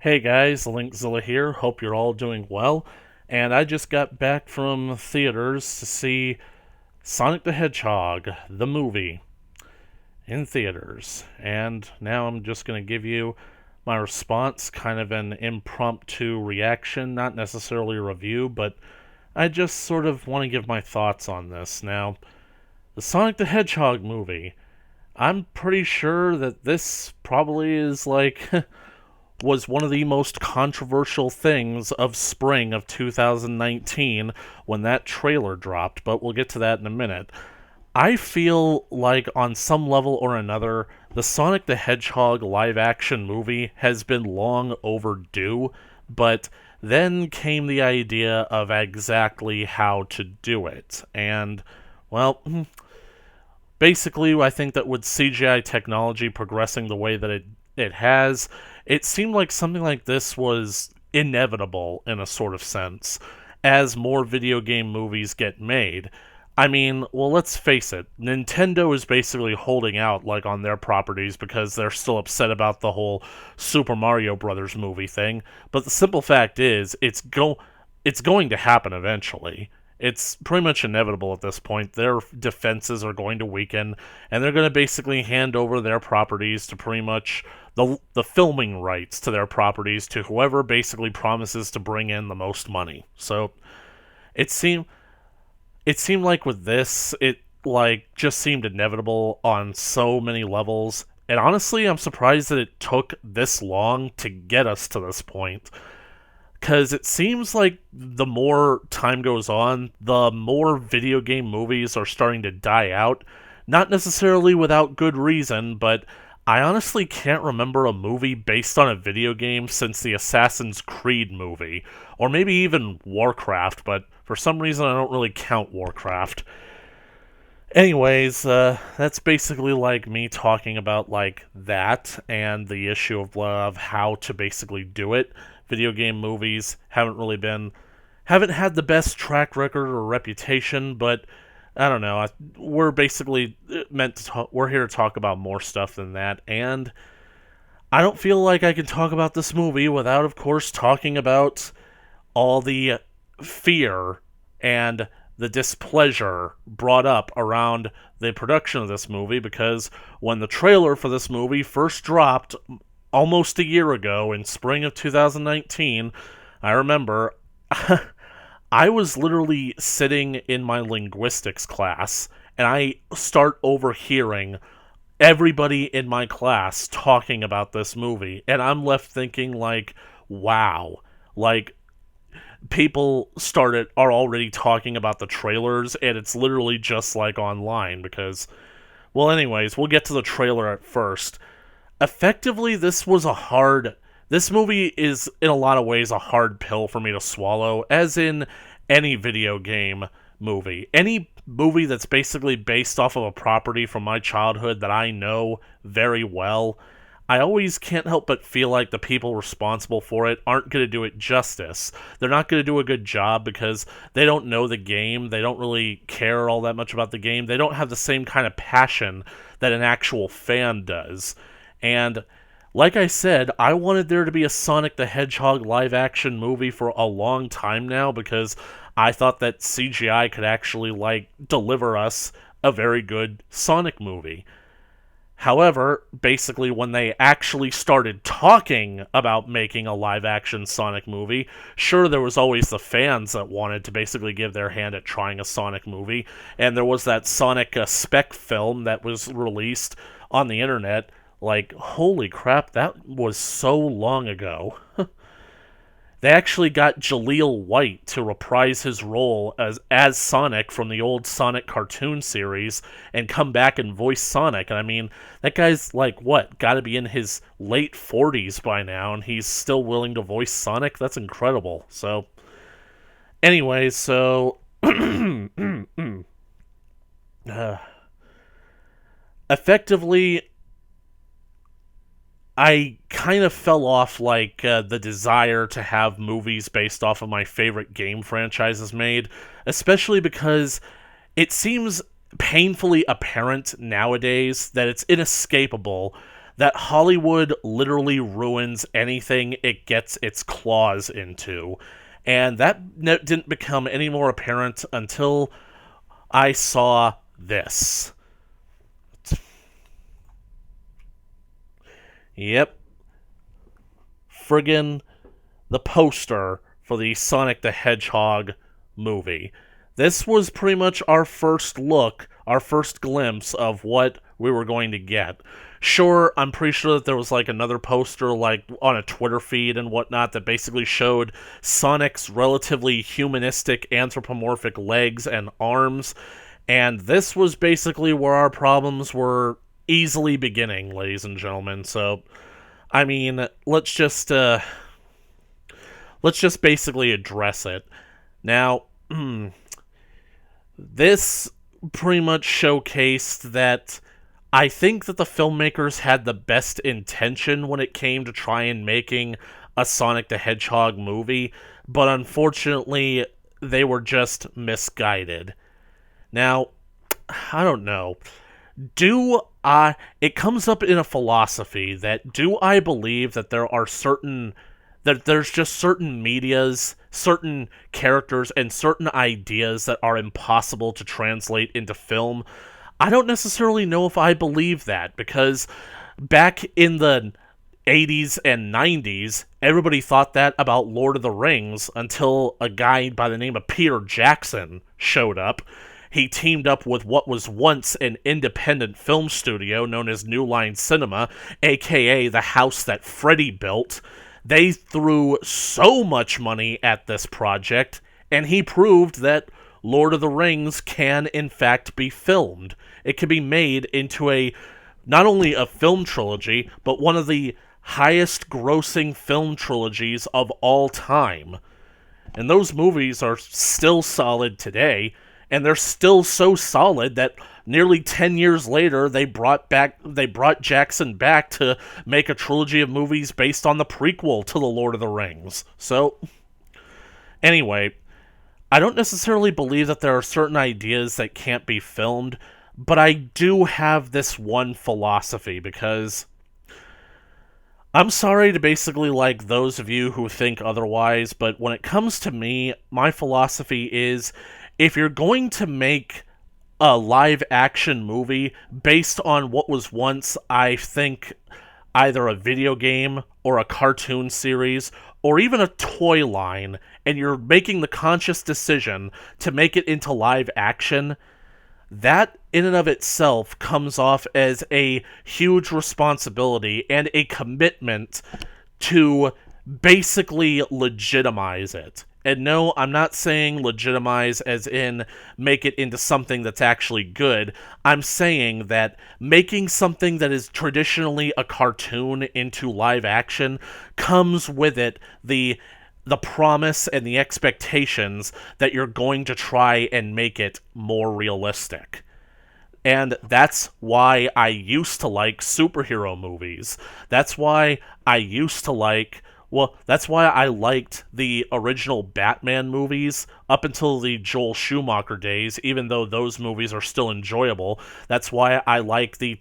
Hey guys, Linkzilla here. Hope you're all doing well. And I just got back from theaters to see Sonic the Hedgehog, the movie, in theaters. And now I'm just going to give you my response, kind of an impromptu reaction, not necessarily a review, but I just sort of want to give my thoughts on this. Now, the Sonic the Hedgehog movie, I'm pretty sure that this probably is like was one of the most controversial things of spring of 2019 when that trailer dropped, but we'll get to that in a minute. I feel like, on some level or another, the Sonic the Hedgehog live action movie has been long overdue, but then came the idea of exactly how to do it. And, well, basically, I think that with CGI technology progressing the way that it has, it seemed like something like this was inevitable in a sort of sense as more video game movies get made. I mean, well, let's face it, Nintendo is basically holding out like on their properties because they're still upset about the whole Super Mario Brothers movie thing, but the simple fact is it's going to happen eventually. It's pretty much inevitable at this point. Their defenses are going to weaken, and they're going to basically hand over their properties to pretty much the filming rights to their properties to whoever basically promises to bring in the most money. So it seemed it seemed like with this, it like just seemed inevitable on so many levels. And honestly, I'm surprised that it took this long to get us to this point. Because it seems like the more time goes on, the more video game movies are starting to die out. Not necessarily without good reason, but I honestly can't remember a movie based on a video game since the Assassin's Creed movie, or maybe even Warcraft, but for some reason I don't really count Warcraft. Anyways, that's basically like me talking about like that and the issue of how to basically do it. Video game movies haven't had the best track record or reputation, but I don't know. We're basically we're here to talk about more stuff than that, and I don't feel like I can talk about this movie without, of course, talking about all the fear and the displeasure brought up around the production of this movie because when the trailer for this movie first dropped almost a year ago in spring of 2019, I remember I was literally sitting in my linguistics class and I start overhearing everybody in my class talking about this movie and I'm left thinking like, wow, like people are already talking about the trailers and it's literally just like online because, well, anyways, we'll get to the trailer at first. Effectively, this movie is in a lot of ways a hard pill for me to swallow, as in any video game movie. Any movie that's basically based off of a property from my childhood that I know very well, I always can't help but feel like the people responsible for it aren't going to do it justice. They're not going to do a good job because they don't know the game. They don't really care all that much about the game. They don't have the same kind of passion that an actual fan does. And like I said, I wanted there to be a Sonic the Hedgehog live action movie for a long time now because I thought that CGI could actually like deliver us a very good Sonic movie. However, basically, when they actually started talking about making a live action Sonic movie, sure, there was always the fans that wanted to basically give their hand at trying a Sonic movie, and there was that Sonic spec film that was released on the internet. Like, holy crap, that was so long ago. They actually got Jaleel White to reprise his role as Sonic from the old Sonic cartoon series and come back and voice Sonic. And I mean, that guy's like, what, gotta be in his late 40s by now, and he's still willing to voice Sonic? That's incredible. So, anyway, so. Effectively, I kind of fell off like the desire to have movies based off of my favorite game franchises made, especially because it seems painfully apparent nowadays that it's inescapable that Hollywood literally ruins anything it gets its claws into. And that didn't become any more apparent until I saw this. Yep. Friggin' the poster for the Sonic the Hedgehog movie. This was pretty much our first look, our first glimpse of what we were going to get. Sure, I'm pretty sure that there was like another poster like on a Twitter feed and whatnot that basically showed Sonic's relatively humanistic anthropomorphic legs and arms, and this was basically where our problems were easily beginning, ladies and gentlemen. So, I mean, let's just basically address it. Now, this pretty much showcased that I think that the filmmakers had the best intention when it came to trying making a Sonic the Hedgehog movie, but unfortunately, they were just misguided. Now, I don't know. It comes up in a philosophy that do I believe that there's just certain medias, certain characters, and certain ideas that are impossible to translate into film? I don't necessarily know if I believe that, because back in the 80s and 90s, everybody thought that about Lord of the Rings until a guy by the name of Peter Jackson showed up. He teamed up with what was once an independent film studio known as New Line Cinema, aka the house that Freddy built. They threw so much money at this project, and he proved that Lord of the Rings can, in fact, be filmed. It can be made into not only a film trilogy, but one of the highest grossing film trilogies of all time. And those movies are still solid today, and they're still so solid that nearly 10 years later they brought Jackson back to make a trilogy of movies based on the prequel to The Lord of the Rings. So, anyway, I don't necessarily believe that there are certain ideas that can't be filmed, but I do have this one philosophy, because I'm sorry to basically like those of you who think otherwise, but when it comes to me, my philosophy is, if you're going to make a live-action movie based on what was once, I think, either a video game or a cartoon series or even a toy line, and you're making the conscious decision to make it into live action, that in and of itself comes off as a huge responsibility and a commitment to basically legitimize it. And no, I'm not saying legitimize as in make it into something that's actually good. I'm saying that making something that is traditionally a cartoon into live action comes with it the promise and the expectations that you're going to try and make it more realistic. And that's why I used to like superhero movies. That's why I used to like... Well, that's why I liked the original Batman movies up until the Joel Schumacher days, even though those movies are still enjoyable. That's why I like the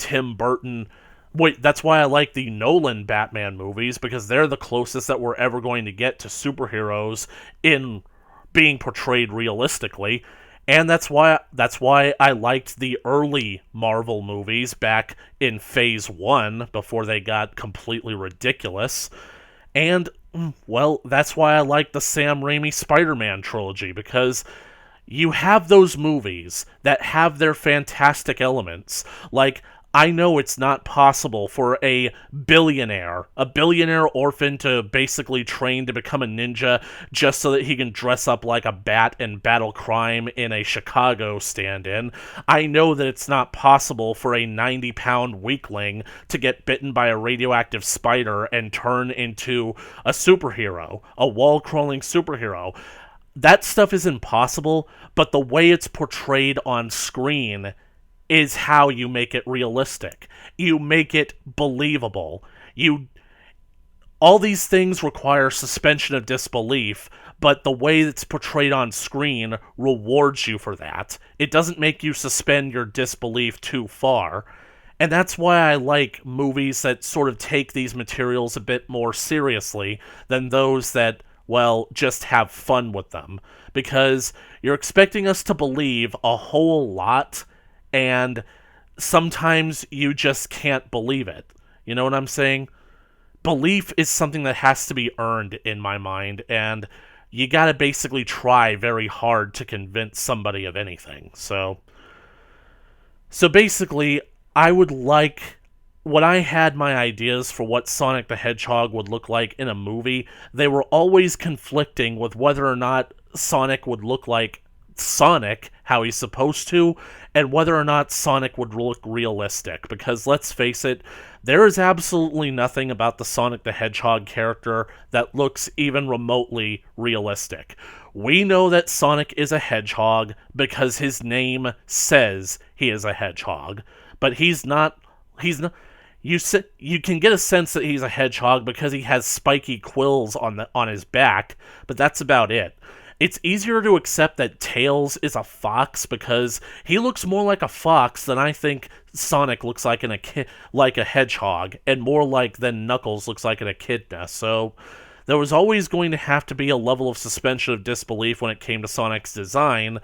that's why I like the Nolan Batman movies, because they're the closest that we're ever going to get to superheroes in being portrayed realistically. And that's why I liked the early Marvel movies back in Phase 1, before they got completely ridiculous. And, well, that's why I like the Sam Raimi Spider-Man trilogy, because you have those movies that have their fantastic elements. Like, I know it's not possible for a billionaire orphan to basically train to become a ninja just so that he can dress up like a bat and battle crime in a Chicago stand-in. I know that it's not possible for a 90-pound weakling to get bitten by a radioactive spider and turn into a superhero, a wall-crawling superhero. That stuff is impossible, but the way it's portrayed on screen is how you make it realistic. You make it believable. All these things require suspension of disbelief, but the way it's portrayed on screen rewards you for that. It doesn't make you suspend your disbelief too far. And that's why I like movies that sort of take these materials a bit more seriously than those that, well, just have fun with them. Because you're expecting us to believe a whole lot, and sometimes you just can't believe it. You know what I'm saying? Belief is something that has to be earned in my mind, and you gotta basically try very hard to convince somebody of anything. So basically, I would like, when I had my ideas for what Sonic the Hedgehog would look like in a movie, they were always conflicting with whether or not Sonic would look like Sonic, how he's supposed to, and whether or not Sonic would look realistic. Because let's face it, there is absolutely nothing about the Sonic the Hedgehog character that looks even remotely realistic. We know that Sonic is a hedgehog because his name says he is a hedgehog, but he's not. You can get a sense that he's a hedgehog because he has spiky quills on his back, but that's about it. It's easier to accept that Tails is a fox because he looks more like a fox than I think Sonic looks like like a hedgehog, and more like than Knuckles looks like an echidna. So there was always going to have to be a level of suspension of disbelief when it came to Sonic's design.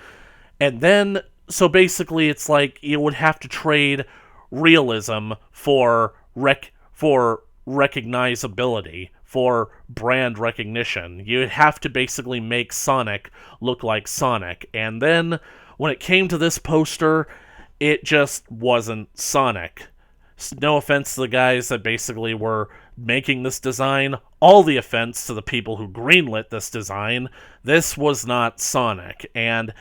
And then, so basically, it's like you would have to trade realism for recognizability, for brand recognition. You'd have to basically make Sonic look like Sonic. And then, when it came to this poster, it just wasn't Sonic. No offense to the guys that basically were making this design, all the offense to the people who greenlit this design. This was not Sonic, and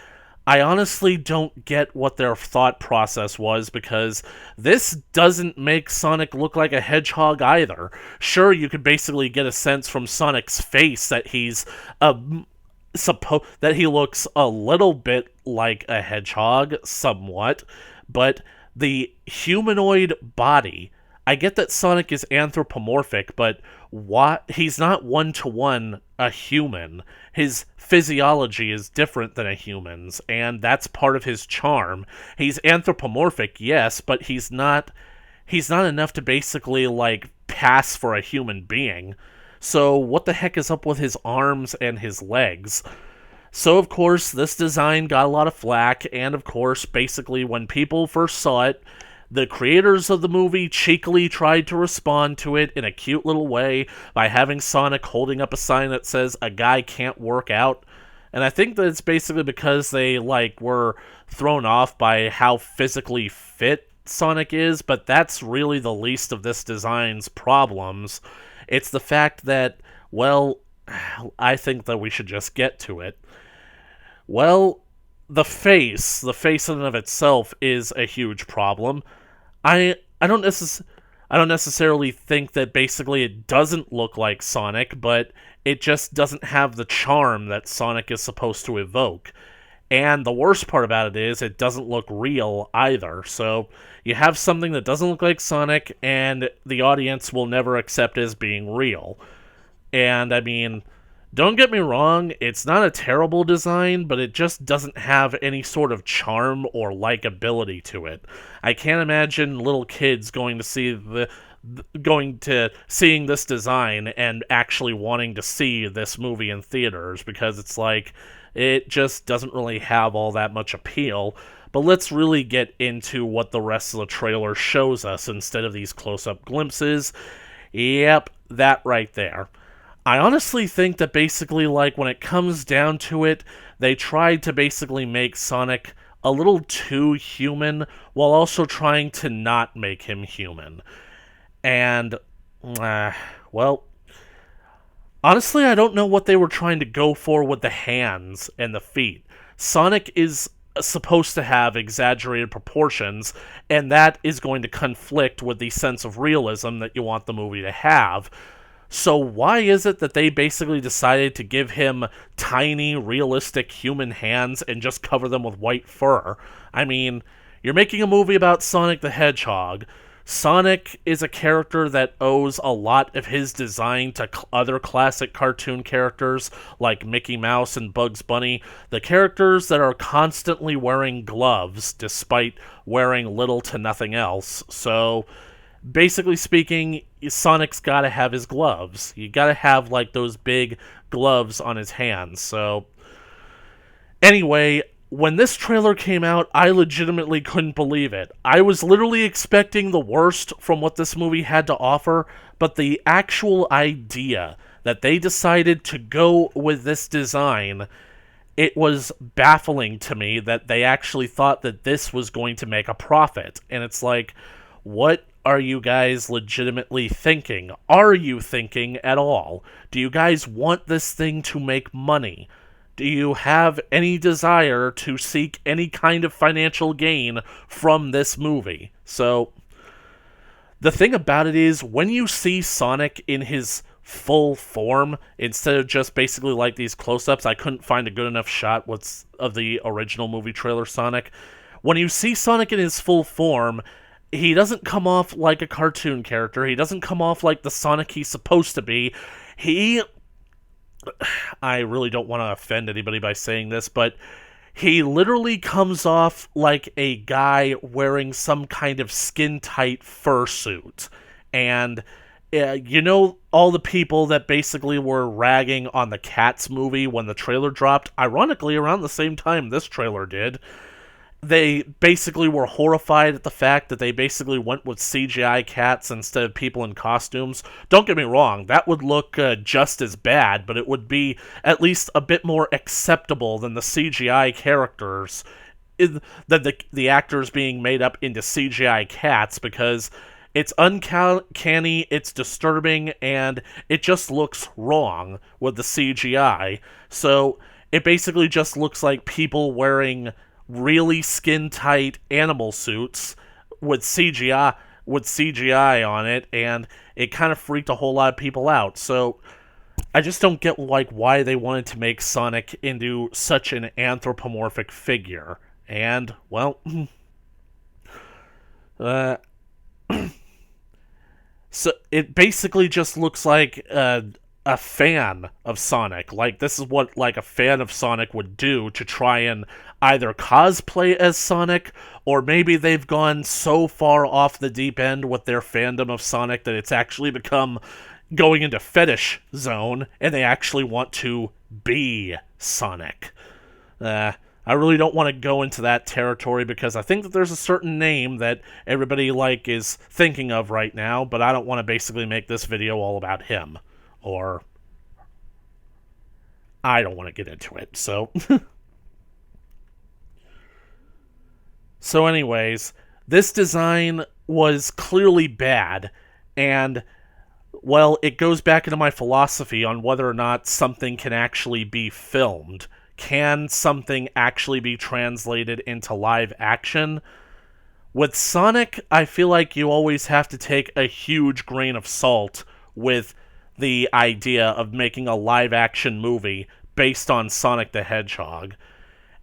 I honestly don't get what their thought process was, because this doesn't make Sonic look like a hedgehog either. Sure, you could basically get a sense from Sonic's face that he's that he looks a little bit like a hedgehog, somewhat, but the humanoid body, I get that Sonic is anthropomorphic, but he's not one-to-one a human. His physiology is different than a human's, and that's part of his charm. He's anthropomorphic, yes, but he's not enough to basically, like, pass for a human being. So what the heck is up with his arms and his legs? So, of course, this design got a lot of flack, and of course, basically, when people first saw it, the creators of the movie cheekily tried to respond to it in a cute little way by having Sonic holding up a sign that says, "A guy can't work out." And I think that it's basically because they, like, were thrown off by how physically fit Sonic is, but that's really the least of this design's problems. It's the fact that, well, I think that we should just get to it. Well, the face in and of itself is a huge problem. I don't necessarily think that basically it doesn't look like Sonic, but it just doesn't have the charm that Sonic is supposed to evoke. And the worst part about it is it doesn't look real either. So you have something that doesn't look like Sonic, and the audience will never accept as being real. And I mean, don't get me wrong, it's not a terrible design, but it just doesn't have any sort of charm or likability to it. I can't imagine little kids going to seeing this design and actually wanting to see this movie in theaters, because it's like, it just doesn't really have all that much appeal. But let's really get into what the rest of the trailer shows us instead of these close-up glimpses. Yep, that right there. I honestly think that basically, like, when it comes down to it, they tried to basically make Sonic a little too human while also trying to not make him human. And, well, honestly, I don't know what they were trying to go for with the hands and the feet. Sonic is supposed to have exaggerated proportions, and that is going to conflict with the sense of realism that you want the movie to have. So why is it that they basically decided to give him tiny, realistic human hands and just cover them with white fur? I mean, you're making a movie about Sonic the Hedgehog. Sonic is a character that owes a lot of his design to other classic cartoon characters like Mickey Mouse and Bugs Bunny, the characters that are constantly wearing gloves despite wearing little to nothing else. So, basically speaking, Sonic's gotta have his gloves. You gotta have, like, those big gloves on his hands. So, anyway, when this trailer came out, I legitimately couldn't believe it. I was literally expecting the worst from what this movie had to offer, but the actual idea that they decided to go with this design, it was baffling to me that they actually thought that this was going to make a profit. And it's like, what are you guys legitimately thinking? Are you thinking at all? Do you guys want this thing to make money? Do you have any desire to seek any kind of financial gain from this movie? So, the thing about it is, when you see Sonic in his full form, instead of just basically like these close-ups, I couldn't find a good enough shot of the original movie trailer Sonic. When you see Sonic in his full form, he doesn't come off like a cartoon character. He doesn't come off like the Sonic he's supposed to be. I really don't want to offend anybody by saying this, but he literally comes off like a guy wearing some kind of skin-tight fursuit. And, you know, all the people that basically were ragging on the Cats movie when the trailer dropped, ironically around the same time this trailer did, they basically were horrified at the fact that they basically went with CGI cats instead of people in costumes. Don't get me wrong, that would look just as bad, but it would be at least a bit more acceptable than the CGI characters, than the actors being made up into CGI cats, because it's uncanny, it's disturbing, and it just looks wrong with the CGI. So it basically just looks like people wearing really skin-tight animal suits with CGI on it, and it kind of freaked a whole lot of people out. So I just don't get like why they wanted to make Sonic into such an anthropomorphic figure. And well, so it basically just looks like a fan of Sonic. Like, this is what, like, a fan of Sonic would do to try and either cosplay as Sonic, or maybe they've gone so far off the deep end with their fandom of Sonic that it's actually become going into fetish zone, and they actually want to be Sonic. I really don't want to go into that territory because I think that there's a certain name that everybody, like, is thinking of right now, but I don't want to basically make this video all about him. Or I don't want to get into it, so So anyways, this design was clearly bad, and, well, it goes back into my philosophy on whether or not something can actually be filmed. Can something actually be translated into live action? With Sonic, I feel like you always have to take a huge grain of salt with the idea of making a live-action movie based on Sonic the Hedgehog.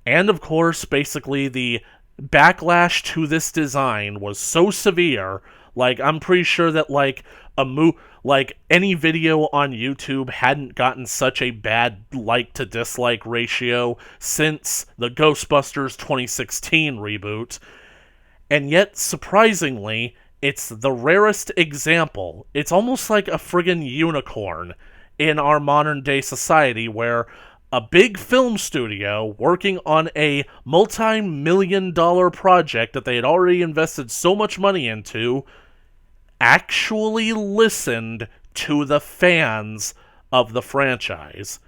And, of course, basically the backlash to this design was so severe, like, I'm pretty sure that, like, any video on YouTube hadn't gotten such a bad like-to-dislike ratio since the Ghostbusters 2016 reboot. And yet, surprisingly, it's the rarest example. It's almost like a friggin' unicorn in our modern-day society where a big film studio working on a multi-million-dollar project that they had already invested so much money into actually listened to the fans of the franchise.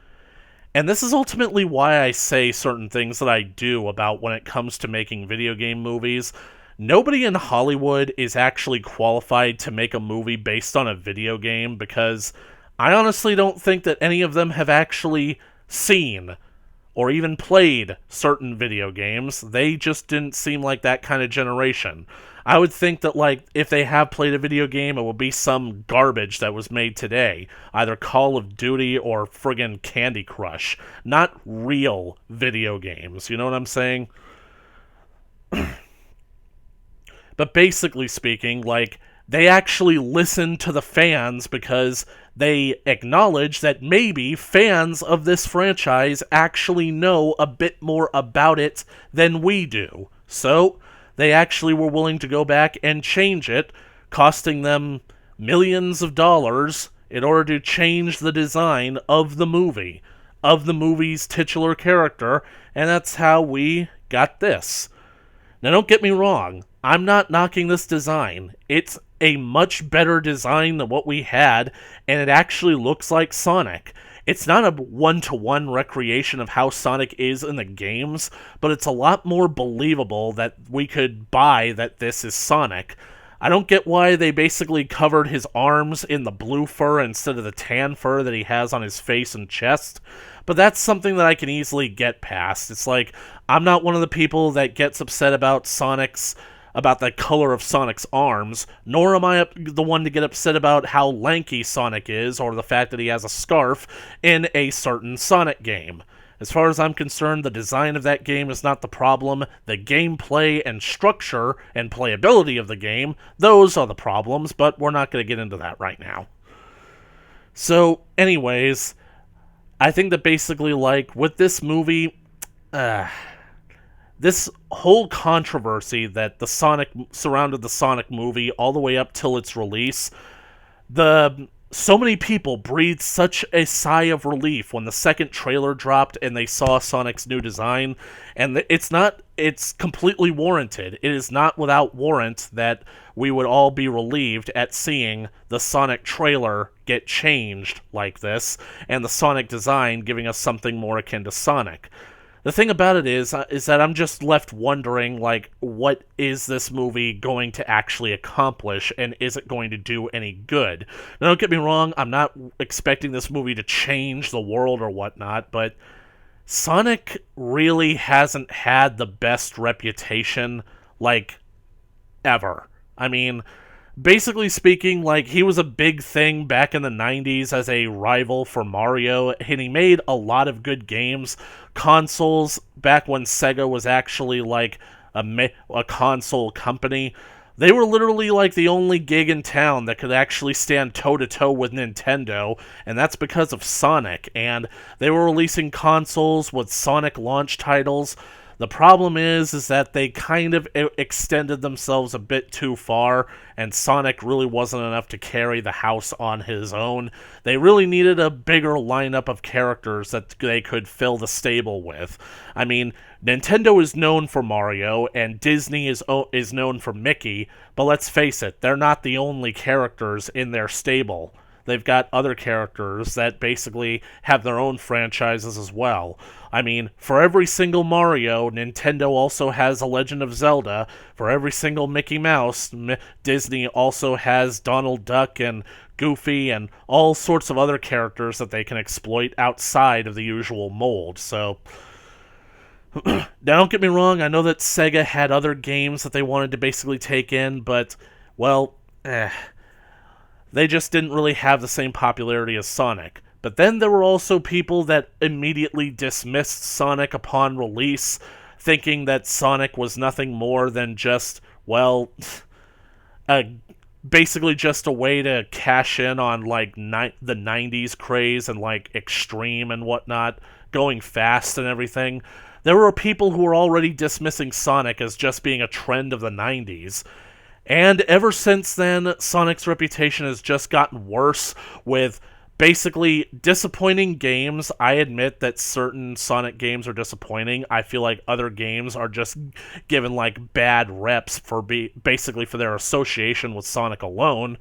And this is ultimately why I say certain things that I do about when it comes to making video game movies. Nobody in Hollywood is actually qualified to make a movie based on a video game because I honestly don't think that any of them have actually seen or even played certain video games. They just didn't seem like that kind of generation. I would think that, like, if they have played a video game, it would be some garbage that was made today. Either Call of Duty or friggin' Candy Crush. Not real video games, you know what I'm saying? But basically speaking, like, they actually listen to the fans because they acknowledge that maybe fans of this franchise actually know a bit more about it than we do. So, they actually were willing to go back and change it, costing them millions of dollars in order to change the design of the movie, of the movie's titular character, and that's how we got this. Now, don't get me wrong, I'm not knocking this design. It's a much better design than what we had, and it actually looks like Sonic. It's not a one-to-one recreation of how Sonic is in the games, but it's a lot more believable that we could buy that this is Sonic. I don't get why they basically covered his arms in the blue fur instead of the tan fur that he has on his face and chest, but that's something that I can easily get past. It's like, I'm not one of the people that gets upset about about the color of Sonic's arms, nor am I the one to get upset about how lanky Sonic is, or the fact that he has a scarf in a certain Sonic game. As far as I'm concerned, the design of that game is not the problem. The gameplay and structure and playability of the game, those are the problems, but we're not going to get into that right now. So, anyways, I think that basically, like, with this movie, this whole controversy that surrounded the Sonic movie all the way up till its release, so many people breathed such a sigh of relief when the second trailer dropped and they saw Sonic's new design, and it's completely warranted. It is not without warrant that we would all be relieved at seeing the Sonic trailer get changed like this, and the Sonic design giving us something more akin to Sonic. The thing about it is that I'm just left wondering, like, what is this movie going to actually accomplish, and is it going to do any good? Now, don't get me wrong, I'm not expecting this movie to change the world or whatnot, but Sonic really hasn't had the best reputation, like, ever. I mean, basically speaking, like, he was a big thing back in the 90s as a rival for Mario, and he made a lot of good games. Consoles, back when Sega was actually, like, a console company, they were literally, like, the only gig in town that could actually stand toe-to-toe with Nintendo, and that's because of Sonic, and they were releasing consoles with Sonic launch titles. The problem is that they kind of extended themselves a bit too far, and Sonic really wasn't enough to carry the house on his own. They really needed a bigger lineup of characters that they could fill the stable with. I mean, Nintendo is known for Mario, and Disney is known for Mickey, but let's face it, they're not the only characters in their stable. They've got other characters that basically have their own franchises as well. I mean, for every single Mario, Nintendo also has a Legend of Zelda. For every single Mickey Mouse, Disney also has Donald Duck and Goofy and all sorts of other characters that they can exploit outside of the usual mold. So, now don't get me wrong, I know that Sega had other games that they wanted to basically take in, but, well, they just didn't really have the same popularity as Sonic. But then there were also people that immediately dismissed Sonic upon release, thinking that Sonic was nothing more than just, well, basically just a way to cash in on, like, the 90s craze and, like, extreme and whatnot, going fast and everything. There were people who were already dismissing Sonic as just being a trend of the 90s. And ever since then, Sonic's reputation has just gotten worse with basically disappointing games. I admit that certain Sonic games are disappointing. I feel like other games are just given, like, bad reps for basically for their association with Sonic alone.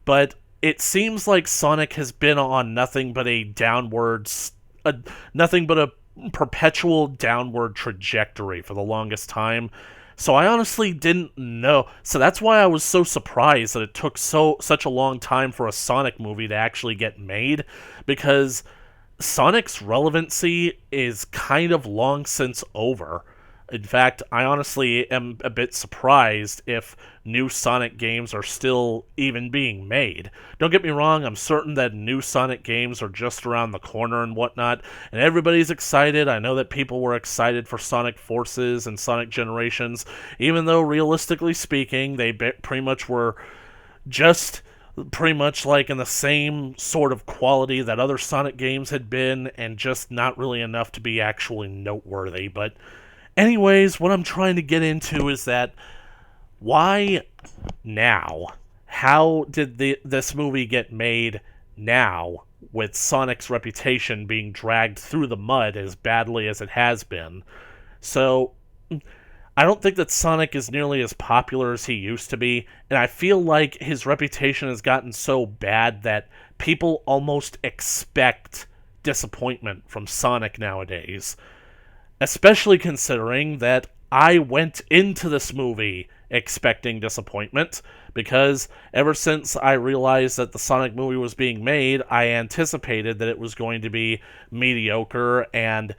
But it seems like Sonic has been on nothing but a perpetual downward trajectory for the longest time. So I honestly didn't know. So that's why I was so surprised that it took such a long time for a Sonic movie to actually get made, because Sonic's relevancy is kind of long since over. In fact, I honestly am a bit surprised if new Sonic games are still even being made. Don't get me wrong, I'm certain that new Sonic games are just around the corner and whatnot, and everybody's excited. I know that people were excited for Sonic Forces and Sonic Generations, even though realistically speaking, they pretty much were just pretty much like in the same sort of quality that other Sonic games had been, and just not really enough to be actually noteworthy. But anyways, what I'm trying to get into is that why now? How did this movie get made now, with Sonic's reputation being dragged through the mud as badly as it has been? So, I don't think that Sonic is nearly as popular as he used to be, and I feel like his reputation has gotten so bad that people almost expect disappointment from Sonic nowadays. Especially considering that I went into this movie expecting disappointment, because ever since I realized that the Sonic movie was being made, I anticipated that it was going to be mediocre and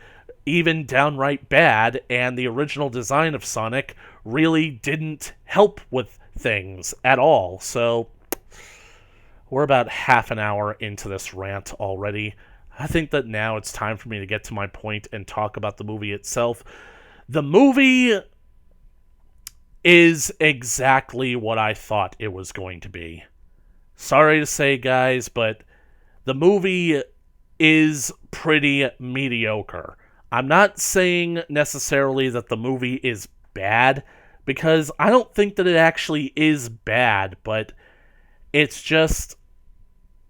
even downright bad, and the original design of Sonic really didn't help with things at all. So, we're about half an hour into this rant already. I think that now it's time for me to get to my point and talk about the movie itself. The movie is exactly what I thought it was going to be. Sorry to say, guys, but the movie is pretty mediocre. I'm not saying necessarily that the movie is bad, because I don't think that it actually is bad, but it's just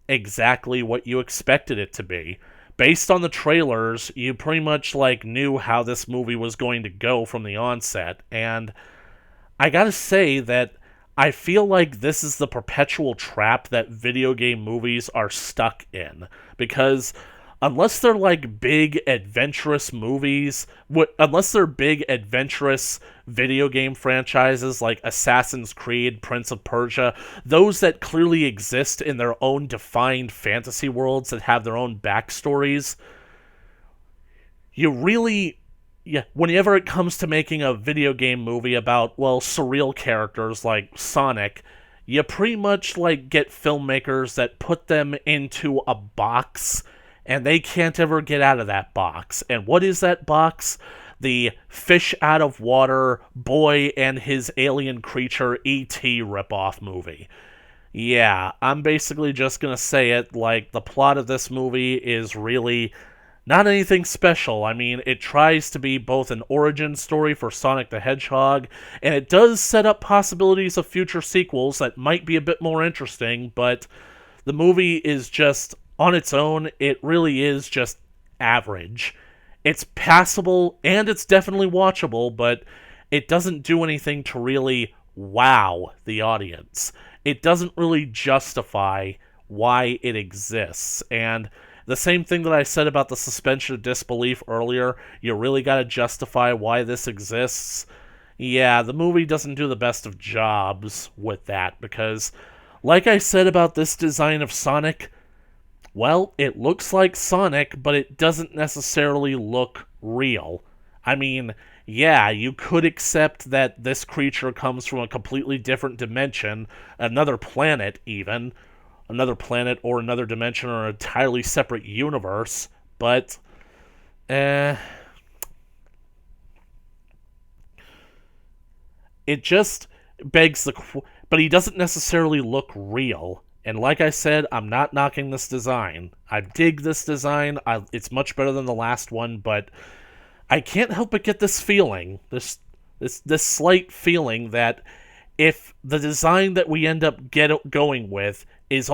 exactly what you expected it to be. Based on the trailers, you pretty much knew how this movie was going to go from the onset, and I gotta say that I feel like this is the perpetual trap that video game movies are stuck in, because unless they're big adventurous movies, unless they're big adventurous video game franchises like Assassin's Creed, Prince of Persia, those that clearly exist in their own defined fantasy worlds that have their own backstories, you really, yeah, whenever it comes to making a video game movie about, well, surreal characters like Sonic, you pretty much get filmmakers that put them into a box, and they can't ever get out of that box. And what is that box? The fish out of water boy and his alien creature E.T. ripoff movie. Yeah, I'm basically just gonna say it, the plot of this movie is really not anything special. I mean, it tries to be both an origin story for Sonic the Hedgehog, and it does set up possibilities of future sequels that might be a bit more interesting, but the movie is just, on its own, it really is just average. It's passable, and it's definitely watchable, but it doesn't do anything to really wow the audience. It doesn't really justify why it exists, and the same thing that I said about the suspension of disbelief earlier, you really gotta justify why this exists. Yeah, the movie doesn't do the best of jobs with that, because, like I said about this design of Sonic, well, it looks like Sonic, but it doesn't necessarily look real. I mean, yeah, you could accept that this creature comes from a completely different dimension, another planet even, another planet or another dimension or an entirely separate universe, but, it just begs but he doesn't necessarily look real. And like I said, I'm not knocking this design. I dig this design. It's much better than the last one, but I can't help but get this feeling, this slight feeling that if the design that we end up going with is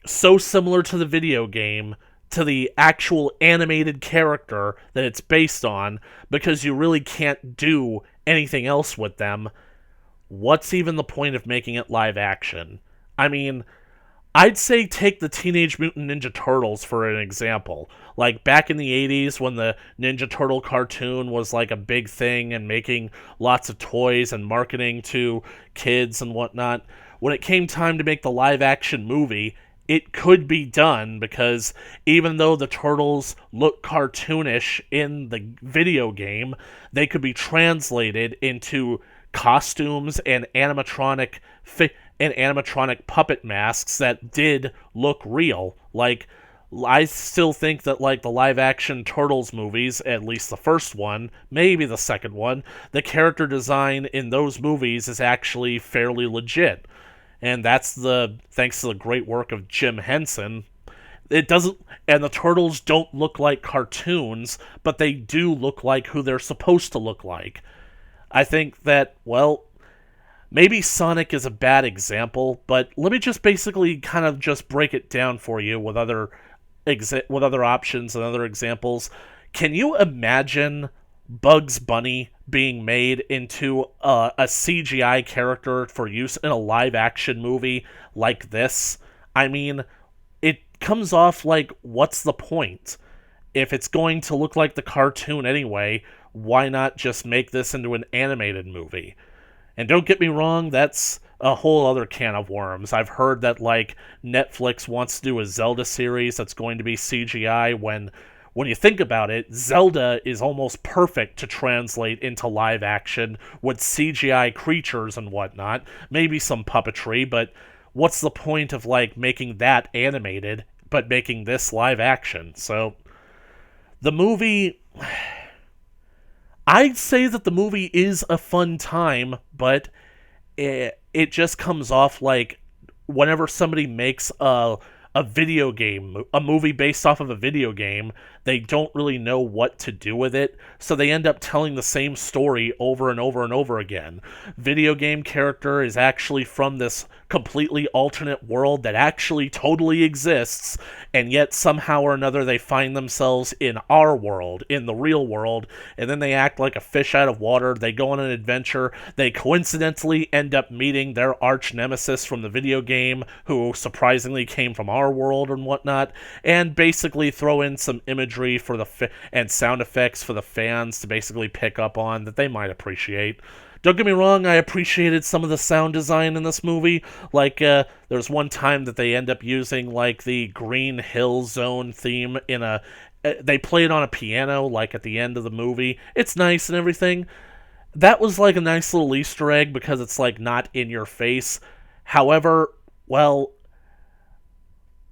so similar to the video game, to the actual animated character that it's based on, because you really can't do anything else with them, what's even the point of making it live action? I mean, I'd say take the Teenage Mutant Ninja Turtles for an example. Back in the 80s when the Ninja Turtle cartoon was a big thing and making lots of toys and marketing to kids and whatnot, when it came time to make the live action movie, it could be done, because even though the turtles look cartoonish in the video game, they could be translated into costumes and animatronic puppet masks that did look real. Like, I still think that, like, the live action Turtles movies, at least the first one, maybe the second one, the character design in those movies is actually fairly legit. And that's thanks to the great work of Jim Henson. It doesn't, and the turtles don't look like cartoons, but they do look like who they're supposed to look like. I think that, well, maybe Sonic is a bad example, but let me just basically kind of just break it down for you with other options and other examples. Can you imagine Bugs Bunny being made into a CGI character for use in a live-action movie like this? I mean, it comes off like, what's the point? If it's going to look like the cartoon anyway, why not just make this into an animated movie? And don't get me wrong, that's a whole other can of worms. I've heard that, like, Netflix wants to do a Zelda series that's going to be CGI, when you think about it, Zelda is almost perfect to translate into live action with CGI creatures and whatnot. Maybe some puppetry, but what's the point of, like, making that animated, but making this live action? So, the movie, I'd say that the movie is a fun time, but it just comes off like whenever somebody makes a video game, a movie based off of a video game, they don't really know what to do with it, so they end up telling the same story over and over and over again. Video game character is actually from this completely alternate world that actually totally exists, and yet somehow or another they find themselves in our world, in the real world, and then they act like a fish out of water. They go on an adventure. They coincidentally end up meeting their arch nemesis from the video game, who surprisingly came from our world and whatnot, and basically throw in some imagery for and sound effects for the fans to basically pick up on that they might appreciate. Don't get me wrong, I appreciated some of the sound design in this movie. Like, there's one time that they end up using, like, the Green Hill Zone theme in they play it on a piano, like, at the end of the movie. It's nice and everything. That was, like, a nice little Easter egg because it's, like, not in your face. However, well,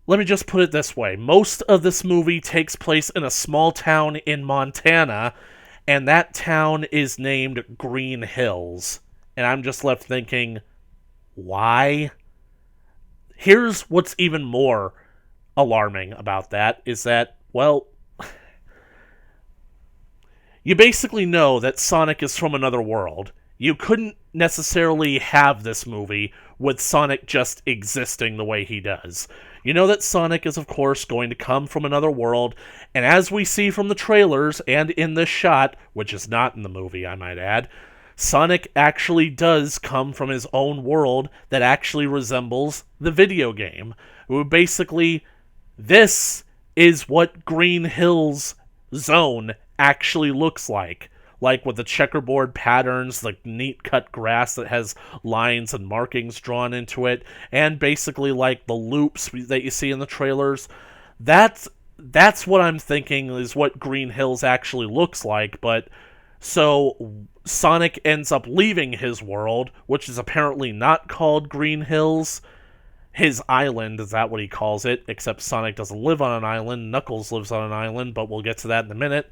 let me just put it this way. Most of this movie takes place in a small town in Montana, and that town is named Green Hills. And I'm just left thinking, why? Here's what's even more alarming about that, is that, well, you basically know that Sonic is from another world. You couldn't necessarily have this movie with Sonic just existing the way he does. You know that Sonic is, of course, going to come from another world, and as we see from the trailers and in this shot, which is not in the movie, I might add, Sonic actually does come from his own world that actually resembles the video game. Basically, this is what Green Hills Zone actually looks like. Like, with the checkerboard patterns, the neat cut grass that has lines and markings drawn into it, and basically, like, the loops that you see in the trailers. That's what I'm thinking is what Green Hills actually looks like, but so Sonic ends up leaving his world, which is apparently not called Green Hills. His island, is that what he calls it, except Sonic doesn't live on an island, Knuckles lives on an island, but we'll get to that in a minute.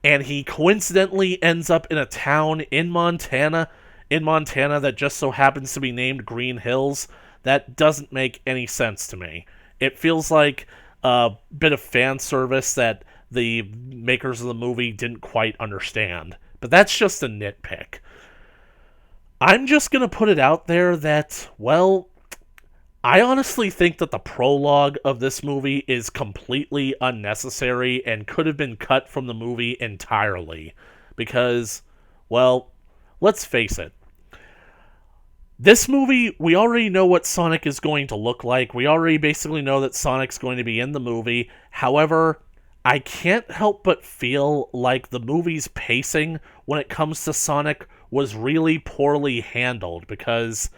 And he coincidentally ends up in a town in Montana that just so happens to be named Green Hills. That doesn't make any sense to me. It feels like a bit of fan service that the makers of the movie didn't quite understand. But that's just a nitpick. I'm just going to put it out there that, well, I honestly think that the prologue of this movie is completely unnecessary and could have been cut from the movie entirely. Because, well, let's face it. This movie, we already know what Sonic is going to look like. We already basically know that Sonic's going to be in the movie. However, I can't help but feel like the movie's pacing when it comes to Sonic was really poorly handled, because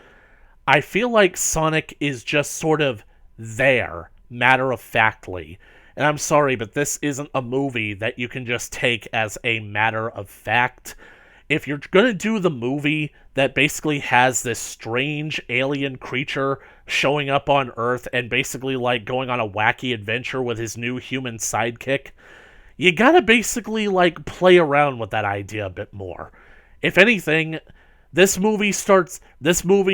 I feel like Sonic is just sort of there, matter-of-factly. And I'm sorry, but this isn't a movie that you can just take as a matter of fact. If you're gonna do the movie that basically has this strange alien creature showing up on Earth and basically like going on a wacky adventure with his new human sidekick, you gotta basically like play around with that idea a bit more. If anything, this movie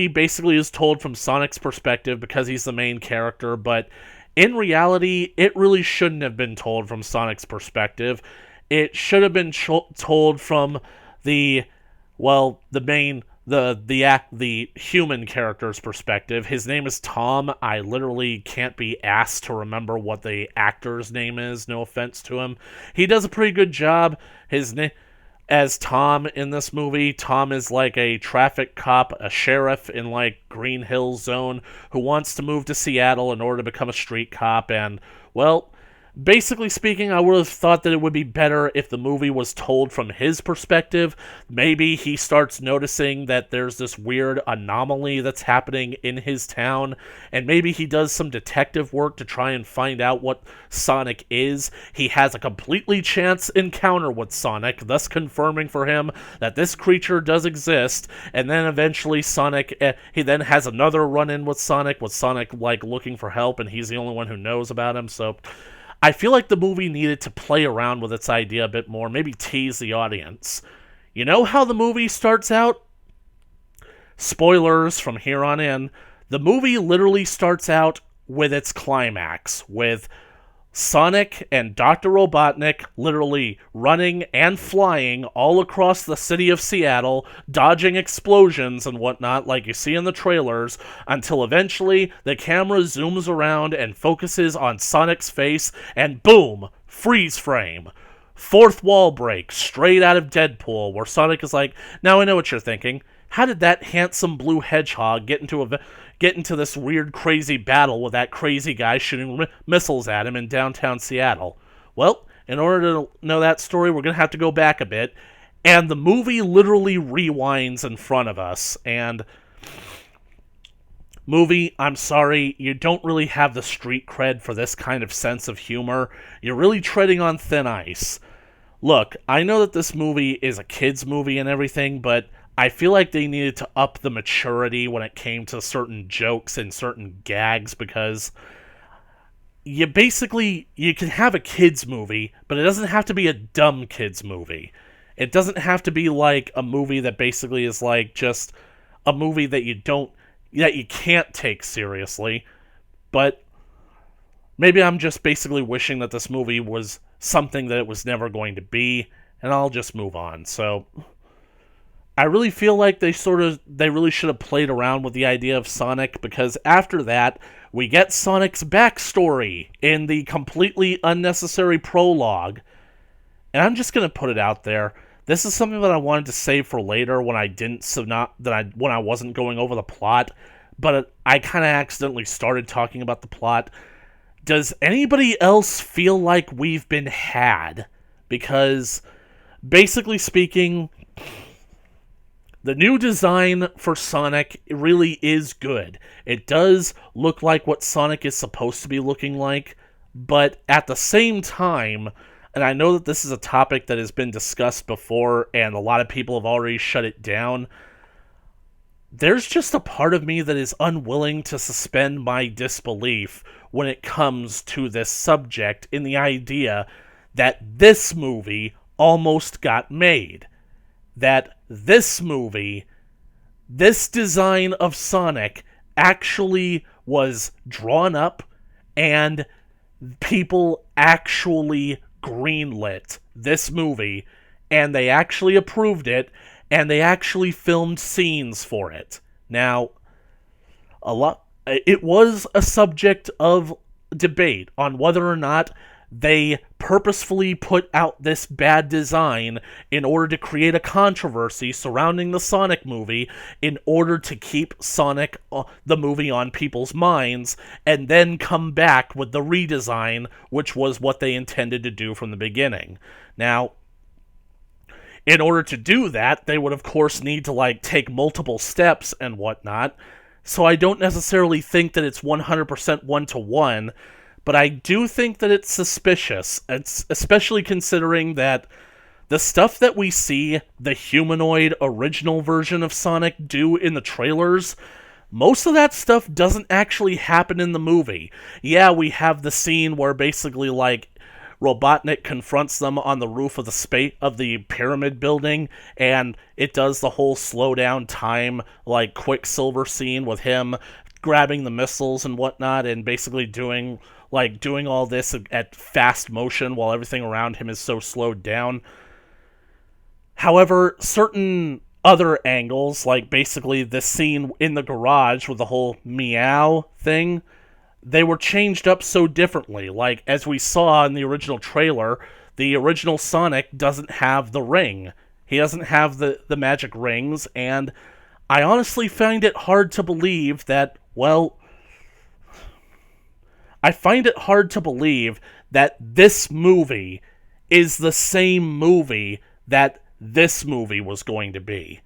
basically is told from Sonic's perspective because he's the main character, but in reality, it really shouldn't have been told from Sonic's perspective. It should have been told from the the human character's perspective. His name is Tom. I literally can't be asked to remember what the actor's name is. No offense to him. He does a pretty good job. His name as Tom in this movie. Tom is like a traffic cop, a sheriff in like Green Hill Zone who wants to move to Seattle in order to become a street cop. And, well, basically speaking, I would have thought that it would be better if the movie was told from his perspective. Maybe he starts noticing that there's this weird anomaly that's happening in his town, and maybe he does some detective work to try and find out what Sonic is. He has a completely chance encounter with Sonic, thus confirming for him that this creature does exist, and then eventually he then has another run-in with Sonic like looking for help, and he's the only one who knows about him. So I feel like the movie needed to play around with its idea a bit more, maybe tease the audience. You know how the movie starts out? Spoilers from here on in. The movie literally starts out with its climax, with Sonic and Dr. Robotnik literally running and flying all across the city of Seattle, dodging explosions and whatnot like you see in the trailers, until eventually the camera zooms around and focuses on Sonic's face, and boom, freeze frame. Fourth wall break, straight out of Deadpool, where Sonic is like, now I know what you're thinking. How did that handsome blue hedgehog get into this weird, crazy battle with that crazy guy shooting missiles at him in downtown Seattle? Well, in order to know that story, we're going to have to go back a bit, and the movie literally rewinds in front of us, and movie, I'm sorry, you don't really have the street cred for this kind of sense of humor. You're really treading on thin ice. Look, I know that this movie is a kid's movie and everything, but I feel like they needed to up the maturity when it came to certain jokes and certain gags, because you can have a kid's movie, but it doesn't have to be a dumb kid's movie. It doesn't have to be like a movie that basically is like just a movie that you can't take seriously. But maybe I'm just basically wishing that this movie was something that it was never going to be, and I'll just move on. So I really feel like they really should have played around with the idea of Sonic, because after that, we get Sonic's backstory in the completely unnecessary prologue. And I'm just going to put it out there. This is something that I wanted to save for later when when I wasn't going over the plot, but I kind of accidentally started talking about the plot. Does anybody else feel like we've been had? Because, basically speaking, the new design for Sonic really is good. It does look like what Sonic is supposed to be looking like, but at the same time, and I know that this is a topic that has been discussed before, and a lot of people have already shut it down, there's just a part of me that is unwilling to suspend my disbelief when it comes to this subject, in the idea that this movie almost got made. That this movie, this design of Sonic, actually was drawn up, and people actually greenlit this movie, and they actually approved it, and they actually filmed scenes for it. Now, it was a subject of debate on whether or not they purposefully put out this bad design in order to create a controversy surrounding the Sonic movie, in order to keep Sonic, the movie, on people's minds, and then come back with the redesign, which was what they intended to do from the beginning. Now, in order to do that, they would of course need to take multiple steps and whatnot. so I don't necessarily think that it's 100% one-to-one, but I do think that it's suspicious, it's especially considering that the stuff that we see the humanoid original version of Sonic do in the trailers, most of that stuff doesn't actually happen in the movie. Yeah, we have the scene where basically, like, Robotnik confronts them on the roof of the pyramid building, and it does the whole slow down time, like, Quicksilver scene with him grabbing the missiles and whatnot, and basically doing all this at fast motion while everything around him is so slowed down. However, certain other angles, like basically this scene in the garage with the whole meow thing, they were changed up so differently. Like, as we saw in the original trailer, the original Sonic doesn't have the ring. He doesn't have the magic rings, and I honestly find it hard to believe that, well, I find it hard to believe that this movie is the same movie that this movie was going to be.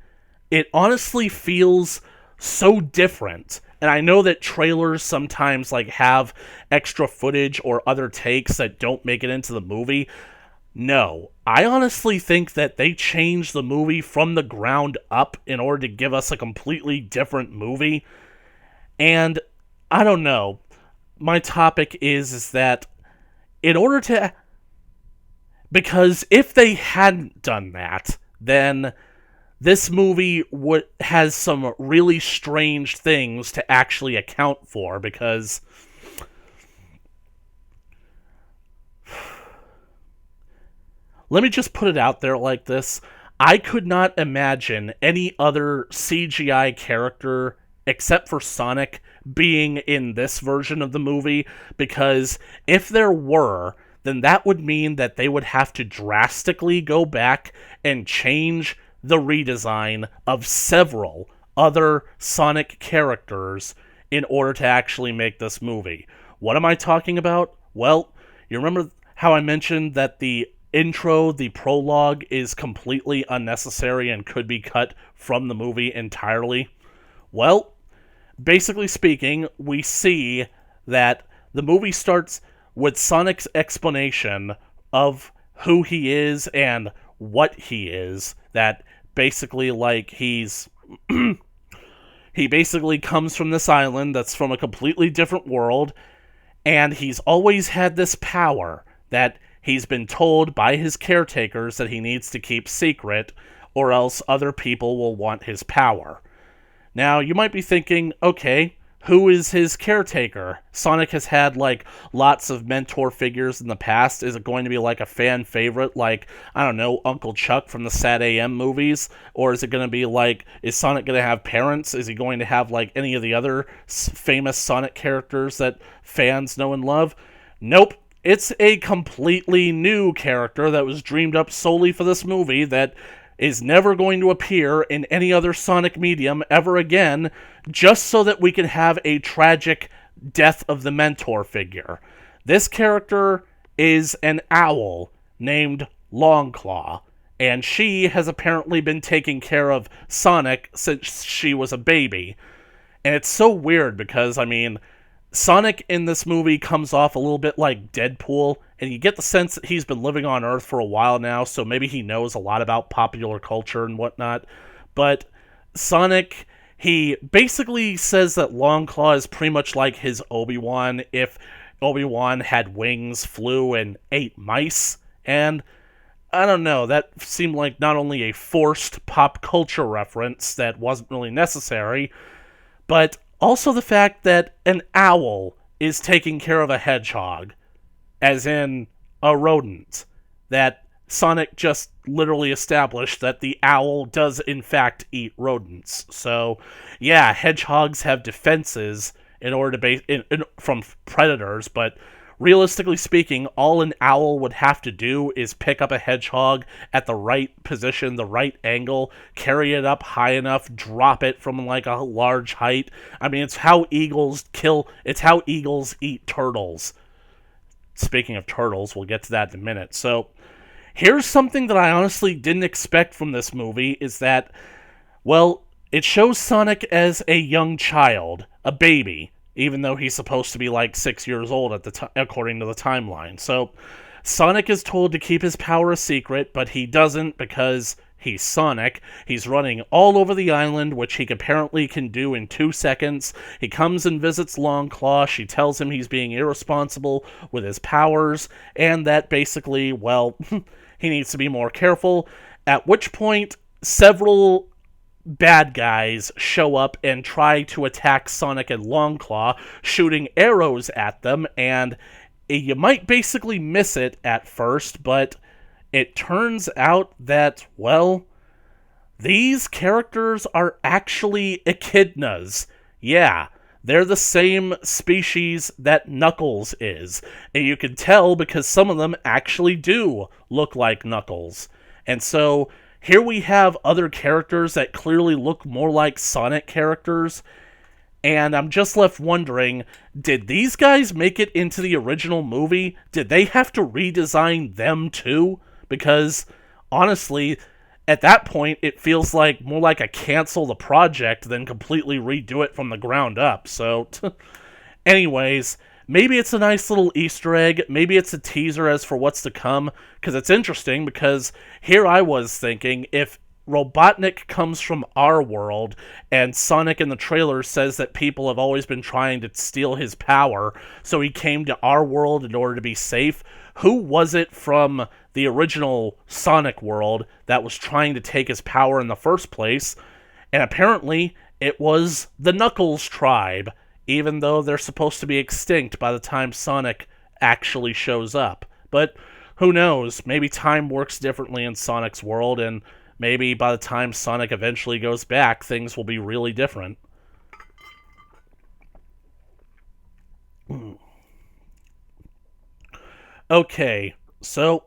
It honestly feels so different. And I know that trailers sometimes like have extra footage or other takes that don't make it into the movie. No, I honestly think that they changed the movie from the ground up in order to give us a completely different movie. And I don't know. My topic is that in order to... Because if they hadn't done that, then this movie has some really strange things to actually account for, because let me just put it out there like this. I could not imagine any other CGI character except for Sonic being in this version of the movie, because if there were, then that would mean that they would have to drastically go back and change the redesign of several other Sonic characters in order to actually make this movie. What am I talking about? Well, you remember how I mentioned that the intro, the prologue, is completely unnecessary and could be cut from the movie entirely? Well, basically speaking, we see that the movie starts with Sonic's explanation of who he is and what he is, that basically, like, he basically comes from this island that's from a completely different world, and he's always had this power that he's been told by his caretakers that he needs to keep secret, or else other people will want his power. Now, you might be thinking, okay, who is his caretaker? Sonic has had, like, lots of mentor figures in the past. Is it going to be, like, a fan favorite, like, I don't know, Uncle Chuck from the Sad AM movies? Or is it going to be, like, is Sonic going to have parents? Is he going to have, like, any of the other famous Sonic characters that fans know and love? Nope. It's a completely new character that was dreamed up solely for this movie that is never going to appear in any other Sonic medium ever again, just so that we can have a tragic death of the mentor figure. This character is an owl named Longclaw, and she has apparently been taking care of Sonic since she was a baby. And it's so weird because, I mean, Sonic in this movie comes off a little bit like Deadpool, and you get the sense that he's been living on Earth for a while now, so maybe he knows a lot about popular culture and whatnot. But Sonic, he basically says that Longclaw is pretty much like his Obi-Wan if Obi-Wan had wings, flew, and ate mice. And I don't know, that seemed like not only a forced pop culture reference that wasn't really necessary, but also the fact that an owl is taking care of a hedgehog, as in a rodent, that Sonic just literally established that the owl does in fact eat rodents. So, yeah, hedgehogs have defenses in order to from predators, but realistically speaking, all an owl would have to do is pick up a hedgehog at the right position, the right angle, carry it up high enough, drop it from like a large height. I mean, it's how eagles eat turtles. Speaking of turtles, we'll get to that in a minute. So, here's something that I honestly didn't expect from this movie, is that, well, it shows Sonic as a young child, a baby, even though he's supposed to be like 6 years old at the according to the timeline. So Sonic is told to keep his power a secret, but he doesn't because he's Sonic. He's running all over the island, which he apparently can do in 2 seconds. He comes and visits Longclaw. She tells him he's being irresponsible with his powers, and that basically, well, he needs to be more careful. At which point, several bad guys show up and try to attack Sonic and Longclaw, shooting arrows at them, and you might basically miss it at first, but it turns out that, well, these characters are actually echidnas. Yeah, they're the same species that Knuckles is. And you can tell because some of them actually do look like Knuckles. And so here we have other characters that clearly look more like Sonic characters. And I'm just left wondering, did these guys make it into the original movie? Did they have to redesign them too? Because, honestly, at that point, it feels like more like a cancel the project than completely redo it from the ground up. So, anyways, maybe it's a nice little Easter egg. Maybe it's a teaser as for what's to come. Because it's interesting, because here I was thinking, if Robotnik comes from our world, and Sonic in the trailer says that people have always been trying to steal his power, so he came to our world in order to be safe. Who was it from the original Sonic world that was trying to take his power in the first place? And apparently, it was the Knuckles tribe, even though they're supposed to be extinct by the time Sonic actually shows up. But who knows? Maybe time works differently in Sonic's world, and maybe by the time Sonic eventually goes back, things will be really different. Okay, so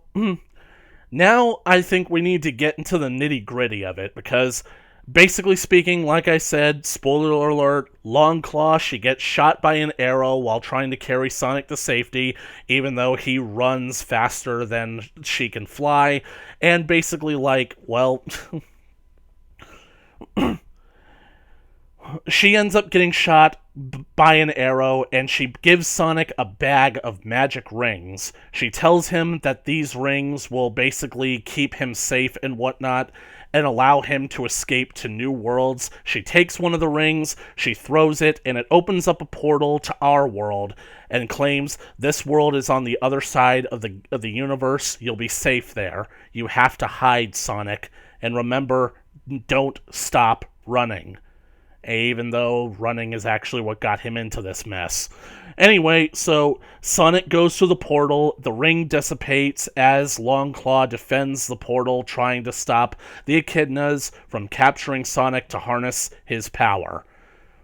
now I think we need to get into the nitty-gritty of it, because basically speaking, like I said, spoiler alert, Longclaw, she gets shot by an arrow while trying to carry Sonic to safety, even though he runs faster than she can fly, and basically, like, well, she ends up getting shot by an arrow, and she gives Sonic a bag of magic rings. She tells him that these rings will basically keep him safe and whatnot, and allow him to escape to new worlds. She takes one of the rings, she throws it, and it opens up a portal to our world, and claims this world is on the other side of the universe. You'll be safe there. You have to hide, Sonic, and remember, don't stop running. Even though running is actually what got him into this mess. Anyway, so Sonic goes through the portal, the ring dissipates as Longclaw defends the portal, trying to stop the Echidnas from capturing Sonic to harness his power.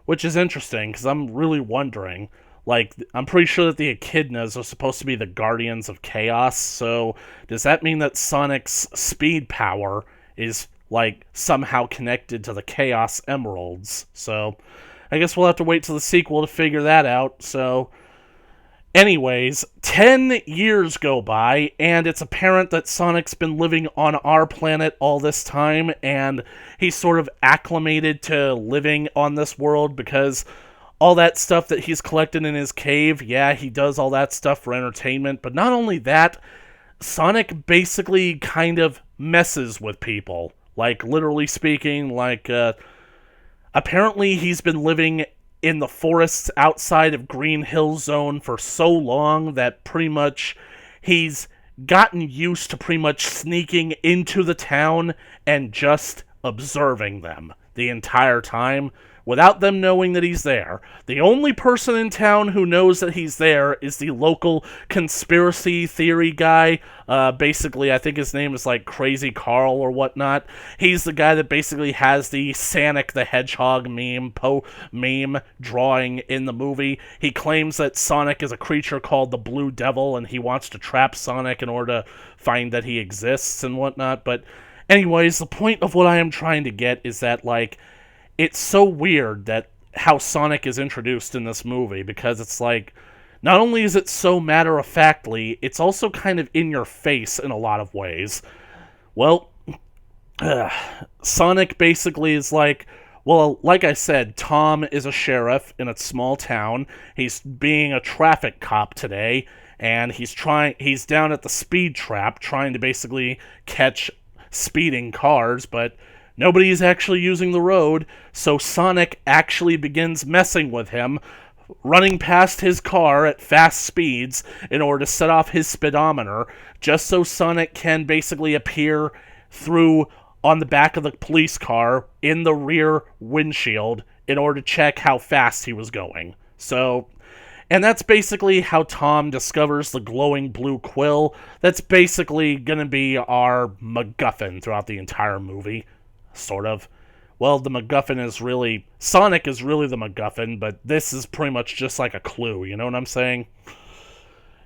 Which is interesting, because I'm really wondering, like, I'm pretty sure that the Echidnas are supposed to be the guardians of chaos, so does that mean that Sonic's speed power is like somehow connected to the Chaos Emeralds? So I guess we'll have to wait till the sequel to figure that out. So anyways, 10 years go by, and it's apparent that Sonic's been living on our planet all this time, and he's sort of acclimated to living on this world, because all that stuff that he's collected in his cave, yeah, he does all that stuff for entertainment, but not only that, Sonic basically kind of messes with people. Like, literally speaking, like, apparently he's been living in the forests outside of Green Hill Zone for so long that pretty much he's gotten used to pretty much sneaking into the town and just observing them the entire time, without them knowing that he's there. The only person in town who knows that he's there is the local conspiracy theory guy. Basically, I think his name is like Crazy Carl or whatnot. He's the guy that basically has the Sonic the Hedgehog meme drawing in the movie. He claims that Sonic is a creature called the Blue Devil, and he wants to trap Sonic in order to find that he exists and whatnot. But anyways, the point of what I am trying to get is that, like, it's so weird that how Sonic is introduced in this movie, because it's like, not only is it so matter-of-factly, it's also kind of in your face in a lot of ways. Well, Sonic basically is like, Well, like I said, Tom is a sheriff in a small town. He's being a traffic cop today, and he's down at the speed trap trying to basically catch speeding cars, but nobody is actually using the road, so Sonic actually begins messing with him, running past his car at fast speeds in order to set off his speedometer, just so Sonic can basically appear through on the back of the police car in the rear windshield in order to check how fast he was going. So, and that's basically how Tom discovers the glowing blue quill. That's basically going to be our MacGuffin throughout the entire movie, sort of. Well, the MacGuffin is really... Sonic is really the MacGuffin, but this is pretty much just like a clue, you know what I'm saying?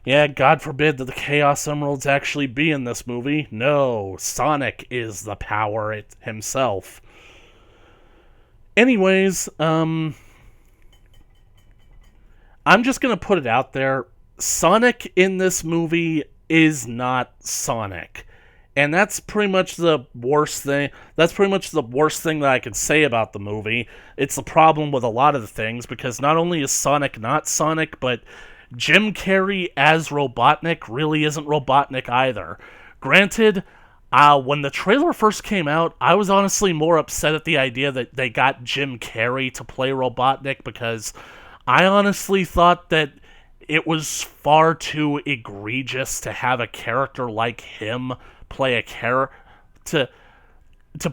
Yeah, God forbid that the Chaos Emeralds actually be in this movie. No, Sonic is the power himself. Anyways, I'm just gonna put it out there. Sonic in this movie is not Sonic. And that's pretty much the worst thing. That's pretty much the worst thing that I could say about the movie. It's the problem with a lot of the things, because not only is Sonic not Sonic, but Jim Carrey as Robotnik really isn't Robotnik either. Granted, when the trailer first came out, I was honestly more upset at the idea that they got Jim Carrey to play Robotnik, because I honestly thought that it was far too egregious to have a character like him play a to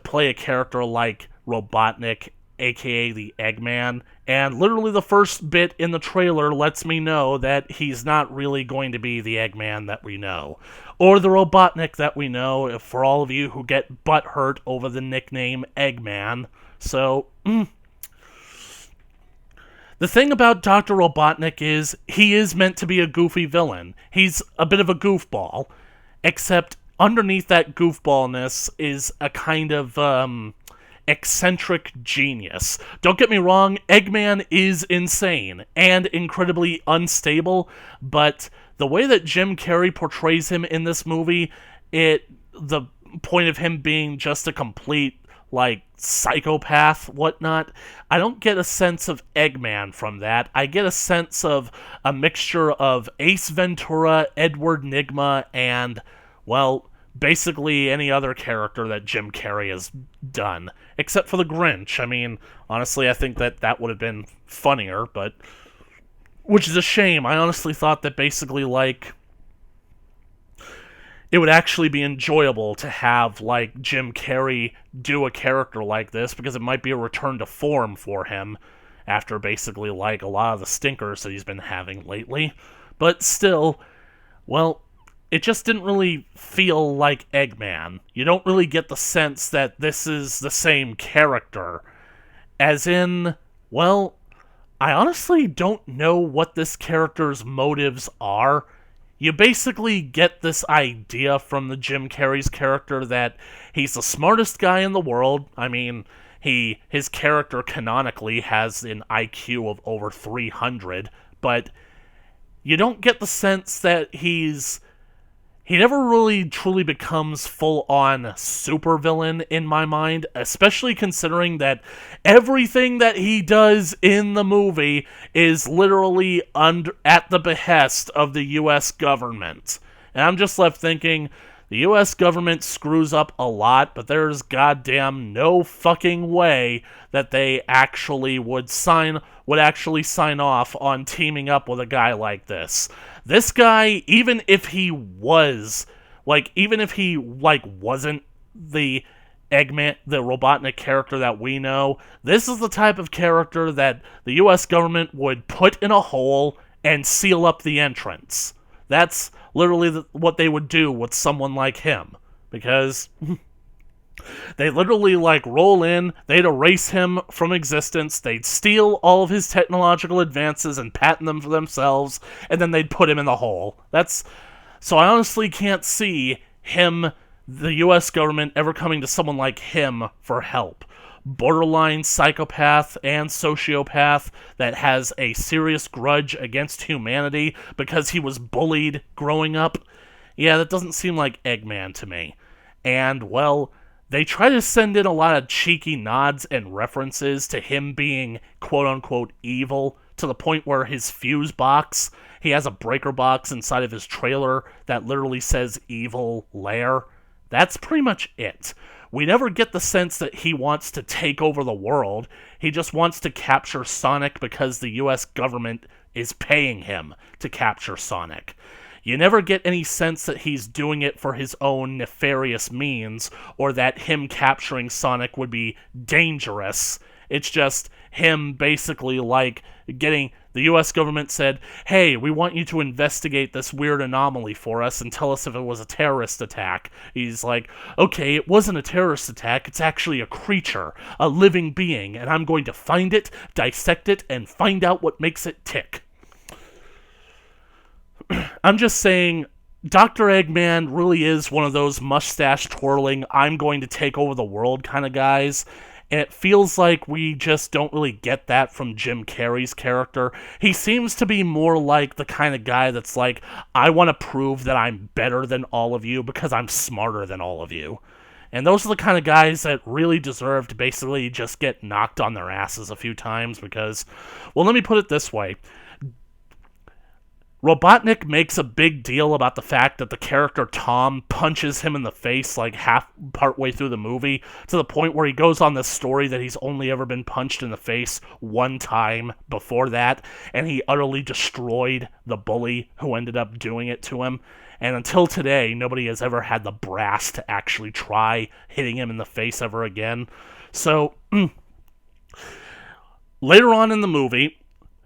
play a character like Robotnik, aka the Eggman, and literally the first bit in the trailer lets me know that he's not really going to be the Eggman that we know, or the Robotnik that we know, for all of you who get butthurt over the nickname Eggman. So, the thing about Dr. Robotnik is, he is meant to be a goofy villain. He's a bit of a goofball, except underneath that goofballness is a kind of, eccentric genius. Don't get me wrong, Eggman is insane and incredibly unstable, but the way that Jim Carrey portrays him in this movie, the point of him being just a complete, like, psychopath, whatnot, I don't get a sense of Eggman from that. I get a sense of a mixture of Ace Ventura, Edward Nygma, and, well, basically any other character that Jim Carrey has done. Except for the Grinch. I mean, honestly, I think that would have been funnier, but... which is a shame. I honestly thought that basically, like... it would actually be enjoyable to have, like, Jim Carrey do a character like this, because it might be a return to form for him after basically, like, a lot of the stinkers that he's been having lately. But still, well, it just didn't really feel like Eggman. You don't really get the sense that this is the same character. As in, well, I honestly don't know what this character's motives are. You basically get this idea from the Jim Carrey's character that he's the smartest guy in the world. I mean, his character canonically has an IQ of over 300, but you don't get the sense that he never really truly becomes full-on supervillain in my mind, especially considering that everything that he does in the movie is literally at the behest of the U.S. government. And I'm just left thinking, the U.S. government screws up a lot, but there's goddamn no fucking way that they actually would actually sign off on teaming up with a guy like this. This guy, even if he wasn't the Eggman, the Robotnik character that we know, this is the type of character that the U.S. government would put in a hole and seal up the entrance. That's literally what they would do with someone like him, because they literally, like, roll in, they'd erase him from existence, they'd steal all of his technological advances and patent them for themselves, and then they'd put him in the hole. So I honestly can't see the U.S. government, ever coming to someone like him for help. Borderline psychopath and sociopath that has a serious grudge against humanity because he was bullied growing up. Yeah, that doesn't seem like Eggman to me. And, well, they try to send in a lot of cheeky nods and references to him being quote-unquote evil, to the point where his fuse box, he has a breaker box inside of his trailer that literally says Evil Lair. That's pretty much it. We never get the sense that he wants to take over the world. He just wants to capture Sonic because the US government is paying him to capture Sonic. You never get any sense that he's doing it for his own nefarious means, or that him capturing Sonic would be dangerous. It's just him basically like getting... The US government said, hey, we want you to investigate this weird anomaly for us and tell us if it was a terrorist attack. He's like, okay, it wasn't a terrorist attack, it's actually a creature, a living being, and I'm going to find it, dissect it, and find out what makes it tick. I'm just saying, Dr. Eggman really is one of those mustache-twirling, I'm going to take over the world kind of guys. And it feels like we just don't really get that from Jim Carrey's character. He seems to be more like the kind of guy that's like, I want to prove that I'm better than all of you because I'm smarter than all of you. And those are the kind of guys that really deserve to basically just get knocked on their asses a few times because, well, let me put it this way. Robotnik makes a big deal about the fact that the character Tom punches him in the face like partway through the movie, to the point where he goes on this story that he's only ever been punched in the face one time before that, and he utterly destroyed the bully who ended up doing it to him. And until today, nobody has ever had the brass to actually try hitting him in the face ever again. So, later on in the movie,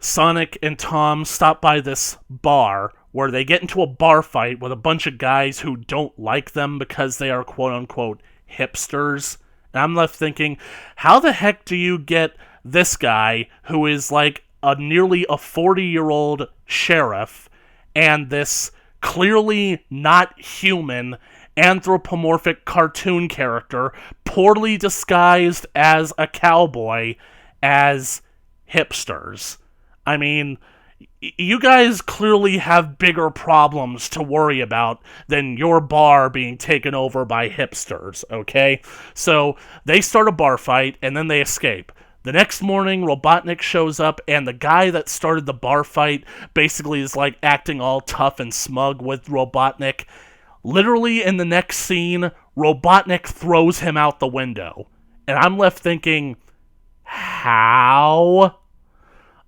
Sonic and Tom stop by this bar where they get into a bar fight with a bunch of guys who don't like them because they are quote-unquote hipsters. And I'm left thinking, how the heck do you get this guy who is like nearly a 40-year-old sheriff and this clearly not human anthropomorphic cartoon character poorly disguised as a cowboy as hipsters? I mean, you guys clearly have bigger problems to worry about than your bar being taken over by hipsters, okay? So, they start a bar fight, and then they escape. The next morning, Robotnik shows up, and the guy that started the bar fight basically is, like, acting all tough and smug with Robotnik. Literally, in the next scene, Robotnik throws him out the window. And I'm left thinking, how?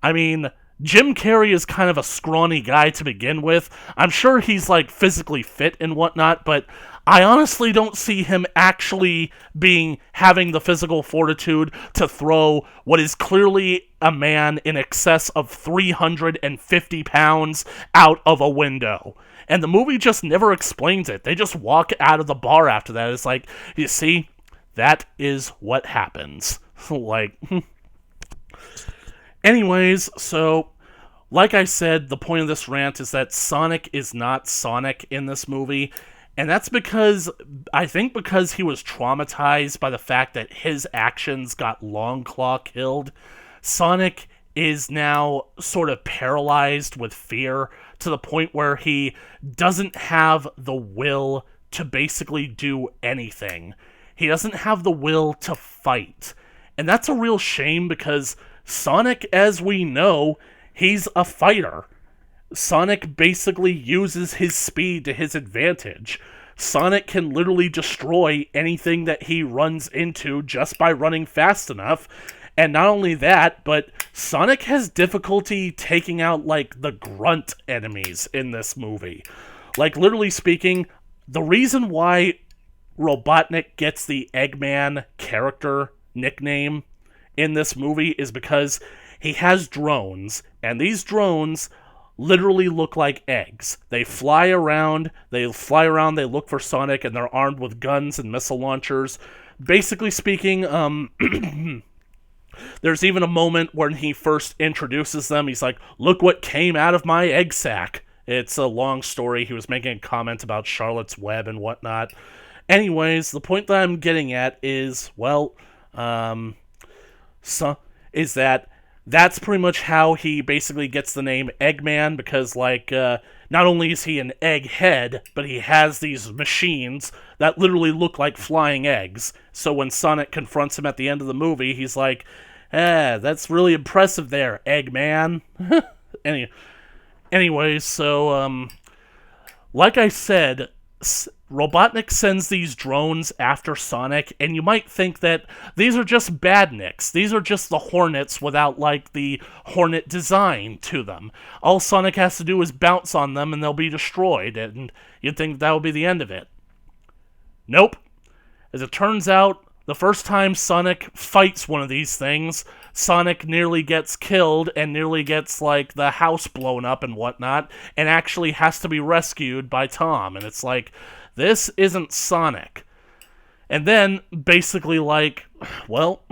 I mean, Jim Carrey is kind of a scrawny guy to begin with. I'm sure he's, like, physically fit and whatnot, but I honestly don't see him actually having the physical fortitude to throw what is clearly a man in excess of 350 pounds out of a window. And the movie just never explains it. They just walk out of the bar after that. It's like, you see, that is what happens. Like... Anyways, so, like I said, the point of this rant is that Sonic is not Sonic in this movie, and that's because he was traumatized by the fact that his actions got Longclaw killed. Sonic is now sort of paralyzed with fear to the point where he doesn't have the will to basically do anything. He doesn't have the will to fight. And that's a real shame because Sonic, as we know, he's a fighter. Sonic basically uses his speed to his advantage. Sonic can literally destroy anything that he runs into just by running fast enough. And not only that, but Sonic has difficulty taking out, like, the grunt enemies in this movie. Like, literally speaking, the reason why Robotnik gets the Eggman character nickname in this movie is because he has drones, and these drones literally look like eggs. They fly around, they look for Sonic, and they're armed with guns and missile launchers. Basically speaking, there's even a moment when he first introduces them. He's like, look what came out of my egg sack. It's a long story. He was making a comment about Charlotte's Web and whatnot. Anyways, the point that I'm getting at is, well, that's pretty much how he basically gets the name Eggman, because, like, not only is he an egghead, but he has these machines that literally look like flying eggs. So when Sonic confronts him at the end of the movie, he's like, that's really impressive there, Eggman. Anyways, so, like I said, Robotnik sends these drones after Sonic, and you might think that these are just badniks. These are just the Hornets without, like, the Hornet design to them. All Sonic has to do is bounce on them and they'll be destroyed, and you'd think that would be the end of it. Nope. As it turns out, the first time Sonic fights one of these things, Sonic nearly gets killed and nearly gets, like, the house blown up and whatnot, and actually has to be rescued by Tom. And it's like, this isn't Sonic. And then, basically, like, well,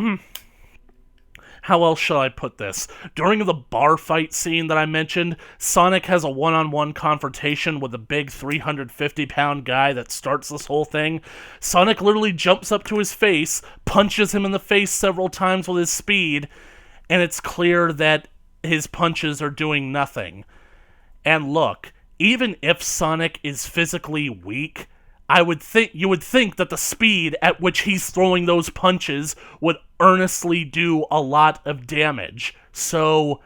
how else shall I put this? During the bar fight scene that I mentioned, Sonic has a one-on-one confrontation with a big 350-pound guy that starts this whole thing. Sonic literally jumps up to his face, punches him in the face several times with his speed, and it's clear that his punches are doing nothing. And look, even if Sonic is physically weak, you would think that the speed at which he's throwing those punches would earnestly do a lot of damage. So,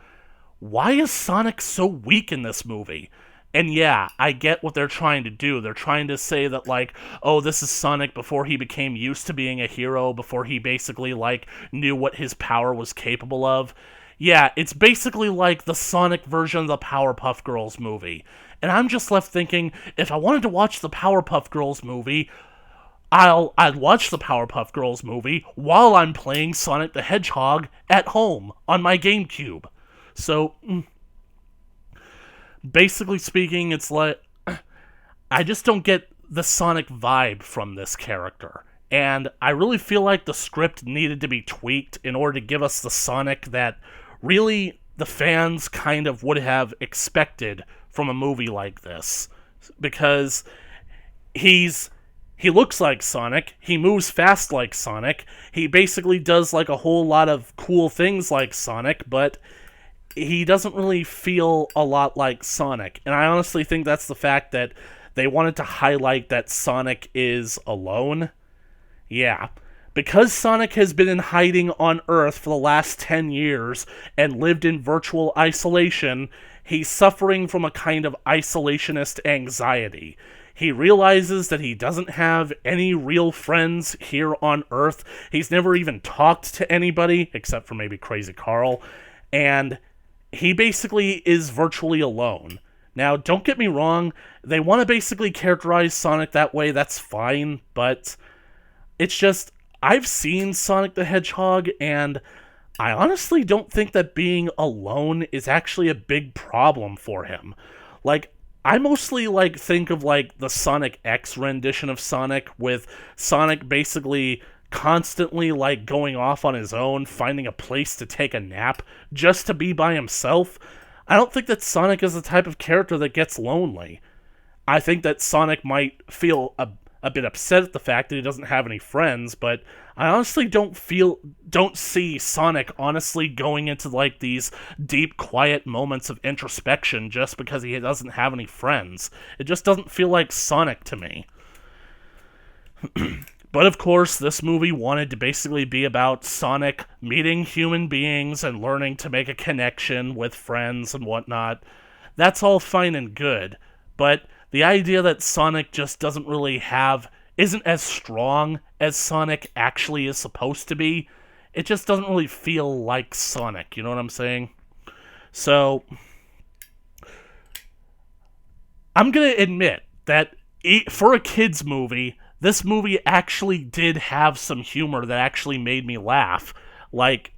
why is Sonic so weak in this movie? And yeah, I get what they're trying to do. They're trying to say that, like, oh, this is Sonic before he became used to being a hero, before he basically, like, knew what his power was capable of. Yeah, it's basically like the Sonic version of the Powerpuff Girls movie. And I'm just left thinking, if I wanted to watch the Powerpuff Girls movie, I'd watch the Powerpuff Girls movie while I'm playing Sonic the Hedgehog at home on my GameCube. So, basically speaking, it's like, I just don't get the Sonic vibe from this character. And I really feel like the script needed to be tweaked in order to give us the Sonic that really the fans kind of would have expected from a movie like this. Because he looks like Sonic, he moves fast like Sonic, he basically does like a whole lot of cool things like Sonic, but he doesn't really feel a lot like Sonic. And I honestly think that's the fact that they wanted to highlight that Sonic is alone. Yeah. Because Sonic has been in hiding on Earth for the last 10 years and lived in virtual isolation, he's suffering from a kind of isolationist anxiety. He realizes that he doesn't have any real friends here on Earth. He's never even talked to anybody, except for maybe Crazy Carl, and he basically is virtually alone. Now, don't get me wrong, they want to basically characterize Sonic that way, that's fine, but it's just, I've seen Sonic the Hedgehog, and I honestly don't think that being alone is actually a big problem for him. Like, I mostly, like, think of, like, the Sonic X rendition of Sonic, with Sonic basically constantly, like, going off on his own, finding a place to take a nap, just to be by himself. I don't think that Sonic is the type of character that gets lonely. I think that Sonic might feel a bit upset at the fact that he doesn't have any friends, but I honestly don't see Sonic honestly going into, like, these deep, quiet moments of introspection just because he doesn't have any friends. It just doesn't feel like Sonic to me. But of course, this movie wanted to basically be about Sonic meeting human beings and learning to make a connection with friends and whatnot. That's all fine and good, but the idea that Sonic just isn't as strong as Sonic actually is supposed to be, it just doesn't really feel like Sonic, you know what I'm saying? So, I'm gonna admit that for a kid's movie, this movie actually did have some humor that actually made me laugh. Like,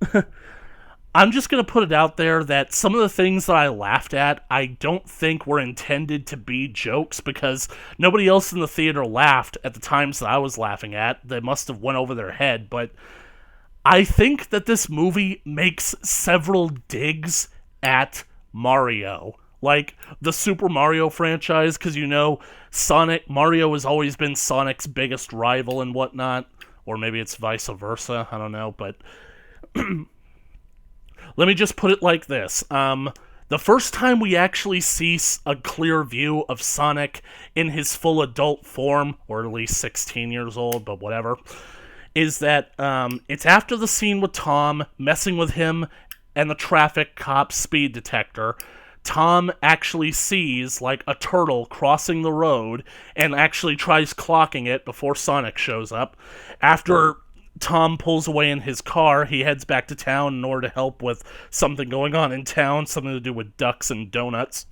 I'm just going to put it out there that some of the things that I laughed at, I don't think were intended to be jokes, because nobody else in the theater laughed at the times that I was laughing at. They must have went over their head, but I think that this movie makes several digs at Mario. Like, the Super Mario franchise, because, you know, Mario has always been Sonic's biggest rival and whatnot. Or maybe it's vice versa, I don't know, but let me just put it like this. The first time we actually see a clear view of Sonic in his full adult form, or at least 16 years old, but whatever, is that it's after the scene with Tom messing with him and the traffic cop's speed detector. Tom actually sees, like, a turtle crossing the road and actually tries clocking it before Sonic shows up. After Tom pulls away in his car, he heads back to town in order to help with something going on in town, something to do with ducks and donuts.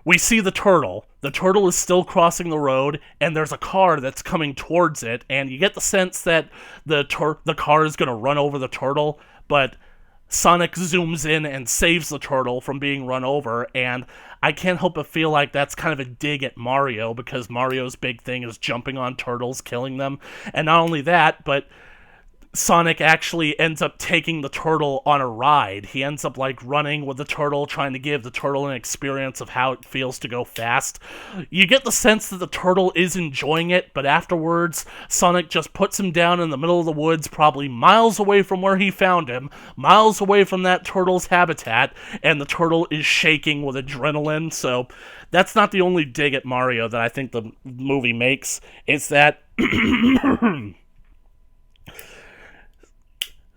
We see the turtle. The turtle is still crossing the road, and there's a car that's coming towards it, and you get the sense that the car is going to run over the turtle, but Sonic zooms in and saves the turtle from being run over, and I can't help but feel like that's kind of a dig at Mario, because Mario's big thing is jumping on turtles, killing them, and not only that, but Sonic actually ends up taking the turtle on a ride. He ends up, like, running with the turtle, trying to give the turtle an experience of how it feels to go fast. You get the sense that the turtle is enjoying it, but afterwards, Sonic just puts him down in the middle of the woods, probably miles away from where he found him, miles away from that turtle's habitat, and the turtle is shaking with adrenaline, so that's not the only dig at Mario that I think the movie makes. It's that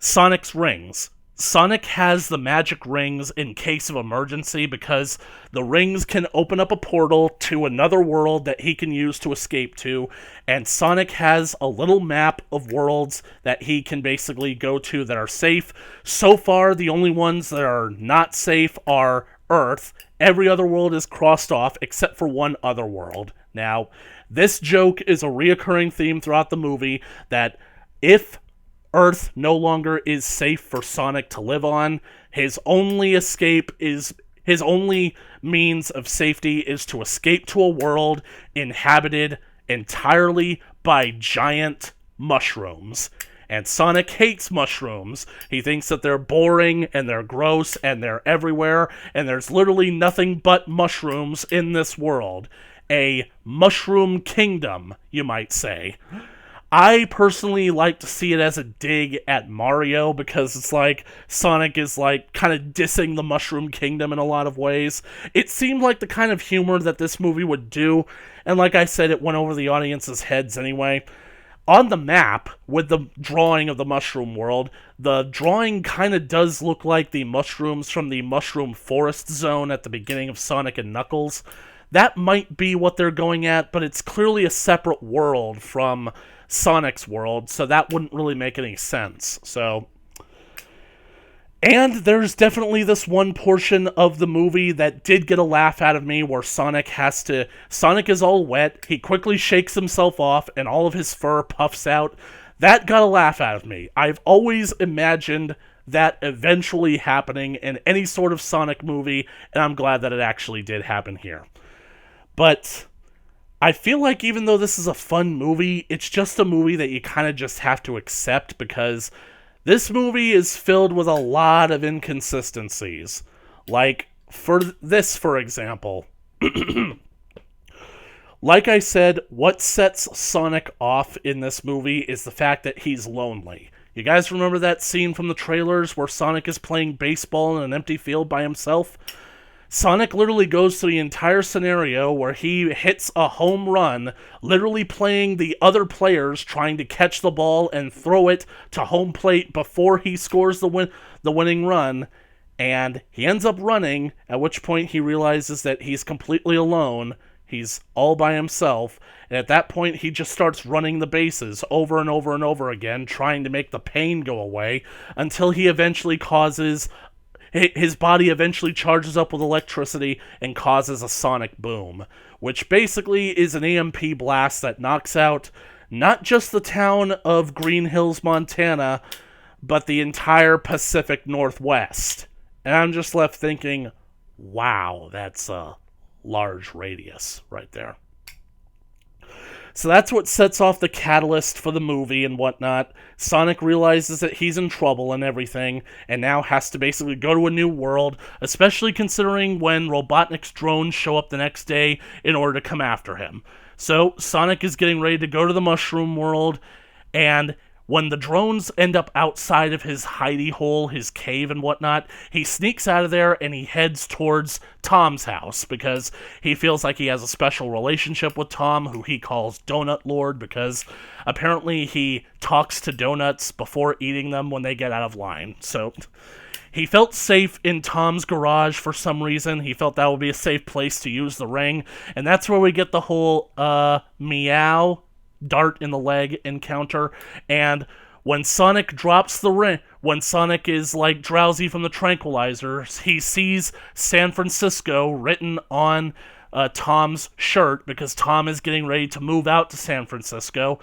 Sonic's rings. Sonic has the magic rings in case of emergency because the rings can open up a portal to another world that he can use to escape to, and Sonic has a little map of worlds that he can basically go to that are safe. So far, the only ones that are not safe are Earth. Every other world is crossed off except for one other world. Now, this joke is a reoccurring theme throughout the movie that if Earth no longer is safe for Sonic to live on, his only means of safety is to escape to a world inhabited entirely by giant mushrooms. And Sonic hates mushrooms. He thinks that they're boring, and they're gross, and they're everywhere, and there's literally nothing but mushrooms in this world. A mushroom kingdom, you might say. I personally like to see it as a dig at Mario because it's like Sonic is like kind of dissing the Mushroom Kingdom in a lot of ways. It seemed like the kind of humor that this movie would do, and like I said, it went over the audience's heads anyway. On the map, with the drawing of the Mushroom World, the drawing kind of does look like the mushrooms from the Mushroom Forest Zone at the beginning of Sonic and Knuckles. That might be what they're going at, but it's clearly a separate world from Sonic's world, so that wouldn't really make any sense. And there's definitely this one portion of the movie that did get a laugh out of me where Sonic is all wet, he quickly shakes himself off, and all of his fur puffs out. That got a laugh out of me. I've always imagined that eventually happening in any sort of Sonic movie, and I'm glad that it actually did happen here. But I feel like even though this is a fun movie, it's just a movie that you kind of just have to accept because this movie is filled with a lot of inconsistencies. Like, for example, like I said, what sets Sonic off in this movie is the fact that he's lonely. You guys remember that scene from the trailers where Sonic is playing baseball in an empty field by himself? Sonic literally goes through the entire scenario where he hits a home run, literally playing the other players trying to catch the ball and throw it to home plate before he scores the winning run, and he ends up running, at which point he realizes that he's completely alone, he's all by himself, and at that point he just starts running the bases over and over and over again, trying to make the pain go away, until his body eventually charges up with electricity and causes a sonic boom, which basically is an EMP blast that knocks out not just the town of Green Hills, Montana, but the entire Pacific Northwest. And I'm just left thinking, wow, that's a large radius right there. So that's what sets off the catalyst for the movie and whatnot. Sonic realizes that he's in trouble and everything, and now has to basically go to a new world, especially considering when Robotnik's drones show up the next day in order to come after him. So Sonic is getting ready to go to the Mushroom World, and when the drones end up outside of his hidey hole, his cave and whatnot, he sneaks out of there and he heads towards Tom's house because he feels like he has a special relationship with Tom, who he calls Donut Lord, because apparently he talks to donuts before eating them when they get out of line. So he felt safe in Tom's garage for some reason. He felt that would be a safe place to use the ring, and that's where we get the whole meow dart in the leg encounter. And when Sonic drops the ring, when Sonic is like drowsy from the tranquilizers, he sees San Francisco written on Tom's shirt because Tom is getting ready to move out to San Francisco.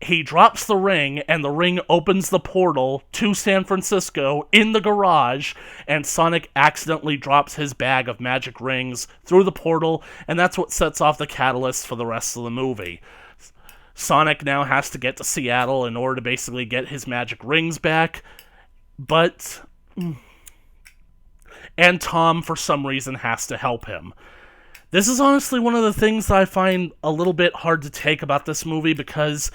He drops the ring, and the ring opens the portal to San Francisco in the garage, and Sonic accidentally drops his bag of magic rings through the portal, and that's what sets off the catalyst for the rest of the movie. Sonic now has to get to Seattle in order to basically get his magic rings back, and Tom, for some reason, has to help him. This is honestly one of the things that I find a little bit hard to take about this movie, because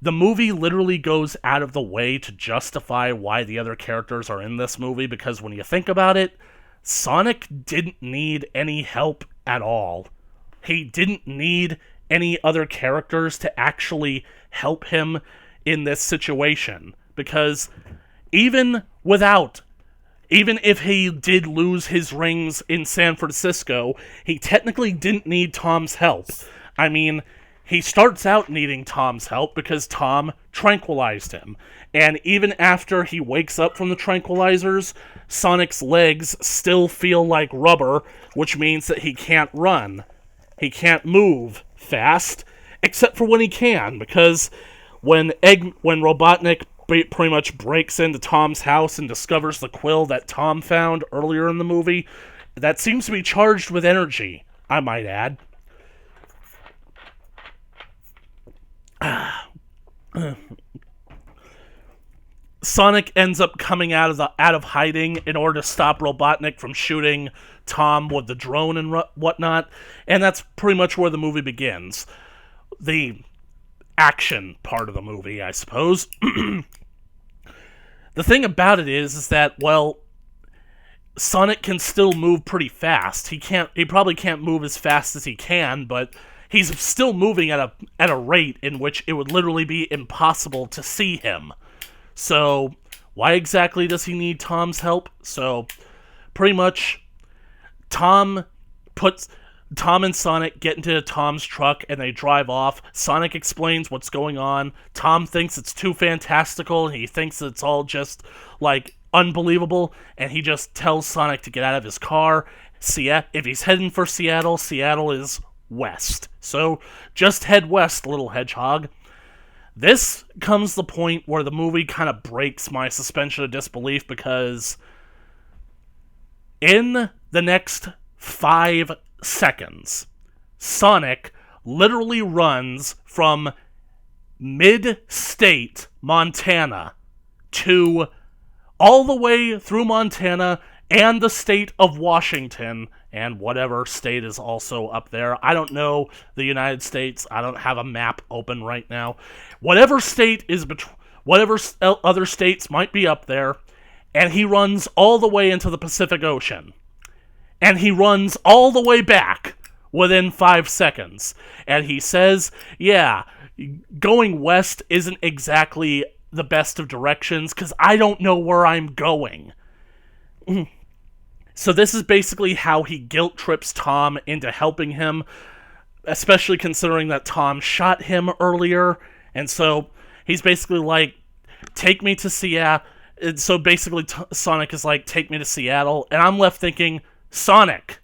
the movie literally goes out of the way to justify why the other characters are in this movie, because when you think about it, Sonic didn't need any help at all. He didn't need any other characters to actually help him in this situation, because even if he did lose his rings in San Francisco, he technically didn't need Tom's help. I mean, he starts out needing Tom's help because Tom tranquilized him. And even after he wakes up from the tranquilizers, Sonic's legs still feel like rubber, which means that he can't run. He can't move fast, except for when he can, because when Robotnik pretty much breaks into Tom's house and discovers the quill that Tom found earlier in the movie, that seems to be charged with energy, I might add. Sonic ends up coming out of hiding in order to stop Robotnik from shooting Tom with the drone and whatnot, and that's pretty much where the movie begins. The action part of the movie, I suppose. The thing about it is that, well, Sonic can still move pretty fast. He probably can't move as fast as he can, but he's still moving at a rate in which it would literally be impossible to see him. So, why exactly does he need Tom's help? So, pretty much, Tom and Sonic get into Tom's truck and they drive off. Sonic explains what's going on. Tom thinks it's too fantastical, and he thinks it's all just, like, unbelievable, and he just tells Sonic to get out of his car. If he's heading for Seattle, Seattle is west. So, just head west, little hedgehog. This comes the point where the movie kind of breaks my suspension of disbelief, because in the next 5 seconds, Sonic literally runs from mid-state Montana to all the way through Montana and the state of Washington, and whatever state is also up there. I don't know the United States. I don't have a map open right now. Whatever state is whatever other states might be up there, and he runs all the way into the Pacific Ocean. And he runs all the way back within 5 seconds. And he says, yeah, going west isn't exactly the best of directions, because I don't know where I'm going. So this is basically how he guilt trips Tom into helping him, especially considering that Tom shot him earlier. And so he's basically like, take me to Seattle. And so basically Sonic is like, take me to Seattle. And I'm left thinking, Sonic,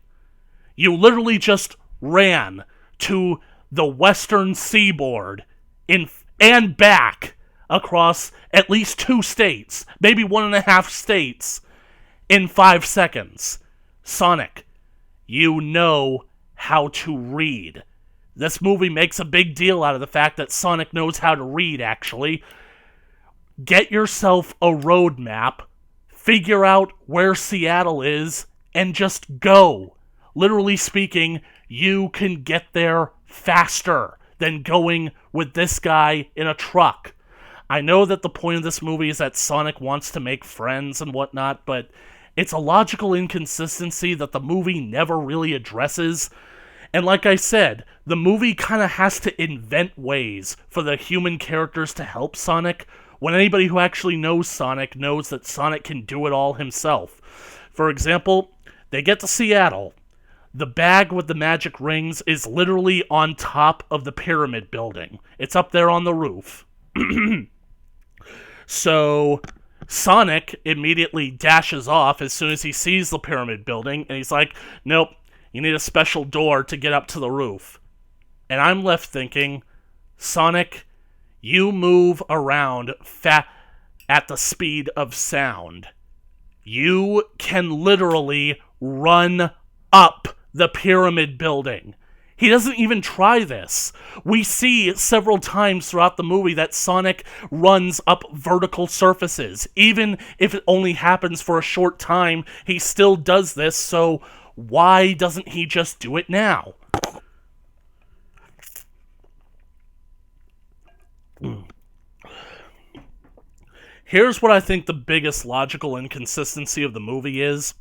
you literally just ran to the western seaboard and back across at least 2 states, maybe 1.5 states, in 5 seconds. Sonic, you know how to read. This movie makes a big deal out of the fact that Sonic knows how to read, actually. Get yourself a road map, figure out where Seattle is, and just go. Literally speaking, you can get there faster than going with this guy in a truck. I know that the point of this movie is that Sonic wants to make friends and whatnot, but it's a logical inconsistency that the movie never really addresses. And like I said, the movie kind of has to invent ways for the human characters to help Sonic, when anybody who actually knows Sonic knows that Sonic can do it all himself. For example, they get to Seattle. The bag with the magic rings is literally on top of the pyramid building. It's up there on the roof. So Sonic immediately dashes off as soon as he sees the pyramid building, and he's like, nope, you need a special door to get up to the roof. And I'm left thinking, Sonic, you move around at the speed of sound. You can literally run up the pyramid building. He doesn't even try this. We see several times throughout the movie that Sonic runs up vertical surfaces. Even if it only happens for a short time, he still does this, so why doesn't he just do it now? Here's what I think the biggest logical inconsistency of the movie is.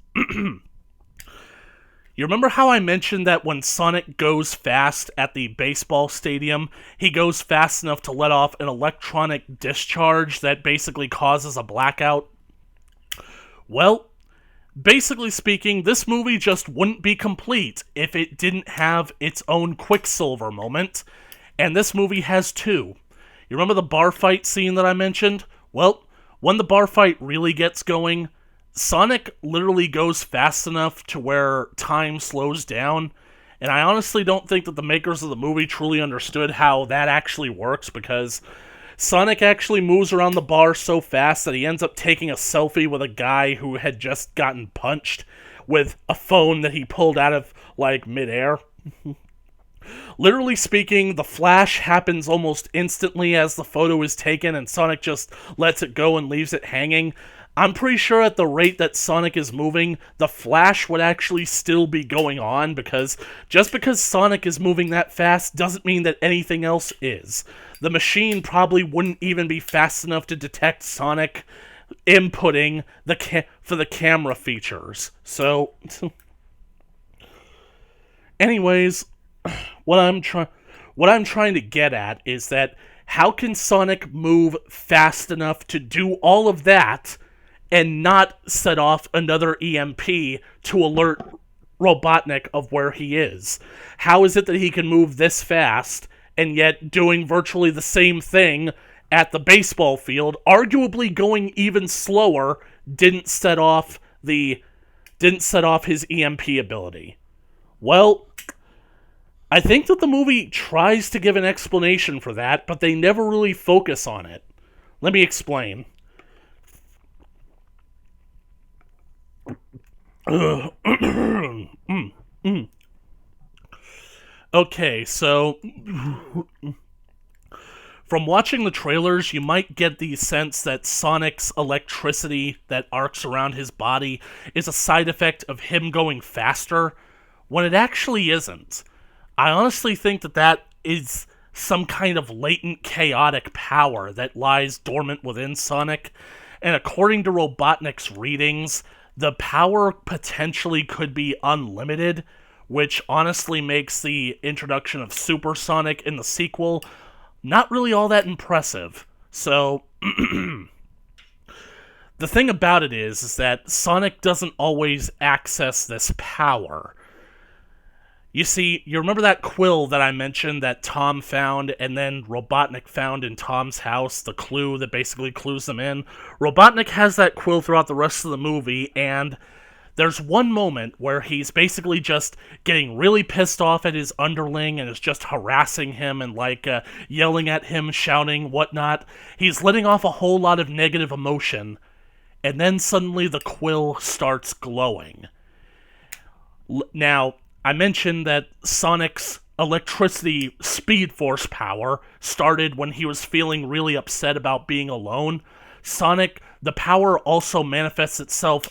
You remember how I mentioned that when Sonic goes fast at the baseball stadium, he goes fast enough to let off an electronic discharge that basically causes a blackout? Well, basically speaking, this movie just wouldn't be complete if it didn't have its own Quicksilver moment, and this movie has two. You remember the bar fight scene that I mentioned? Well, when the bar fight really gets going, Sonic literally goes fast enough to where time slows down, and I honestly don't think that the makers of the movie truly understood how that actually works, because Sonic actually moves around the bar so fast that he ends up taking a selfie with a guy who had just gotten punched with a phone that he pulled out of, like, midair. Literally speaking, the flash happens almost instantly as the photo is taken, and Sonic just lets it go and leaves it hanging. I'm pretty sure at the rate that Sonic is moving, the flash would actually still be going on, because just because Sonic is moving that fast doesn't mean that anything else is. The machine probably wouldn't even be fast enough to detect Sonic inputting for the camera features. So, anyways, what I'm trying to get at is that how can Sonic move fast enough to do all of that and not set off another EMP to alert Robotnik of where he is? How is it that he can move this fast and yet doing virtually the same thing at the baseball field, arguably going even slower, didn't set off his EMP ability? Well, I think that the movie tries to give an explanation for that, but they never really focus on it. Let me explain. Okay, so from watching the trailers, you might get the sense that Sonic's electricity that arcs around his body is a side effect of him going faster, when it actually isn't. I honestly think that that is some kind of latent chaotic power that lies dormant within Sonic, and according to Robotnik's readings, the power potentially could be unlimited, which honestly makes the introduction of Super Sonic in the sequel not really all that impressive. So, the thing about it is that Sonic doesn't always access this power. You see, you remember that quill that I mentioned that Tom found and then Robotnik found in Tom's house, the clue that basically clues them in? Robotnik has that quill throughout the rest of the movie, and there's one moment where he's basically just getting really pissed off at his underling and is just harassing him and yelling at him, shouting, whatnot. He's letting off a whole lot of negative emotion, and then suddenly the quill starts glowing. Now, I mentioned that Sonic's electricity speed force power started when he was feeling really upset about being alone. The power also manifests itself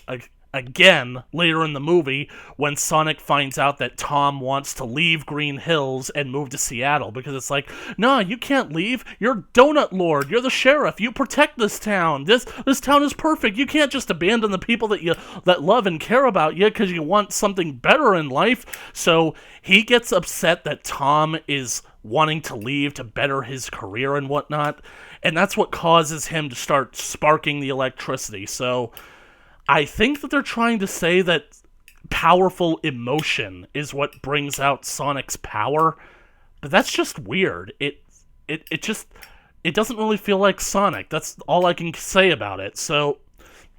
again later in the movie when Sonic finds out that Tom wants to leave Green Hills and move to Seattle, because it's like, no, you can't leave. You're Donut Lord. You're the sheriff. You protect this town. This town is perfect. You can't just abandon the people that love and care about you because you want something better in life. So he gets upset that Tom is wanting to leave to better his career and whatnot, and that's what causes him to start sparking the electricity. So I think that they're trying to say that powerful emotion is what brings out Sonic's power, but that's just weird. It doesn't really feel like Sonic. That's all I can say about it. So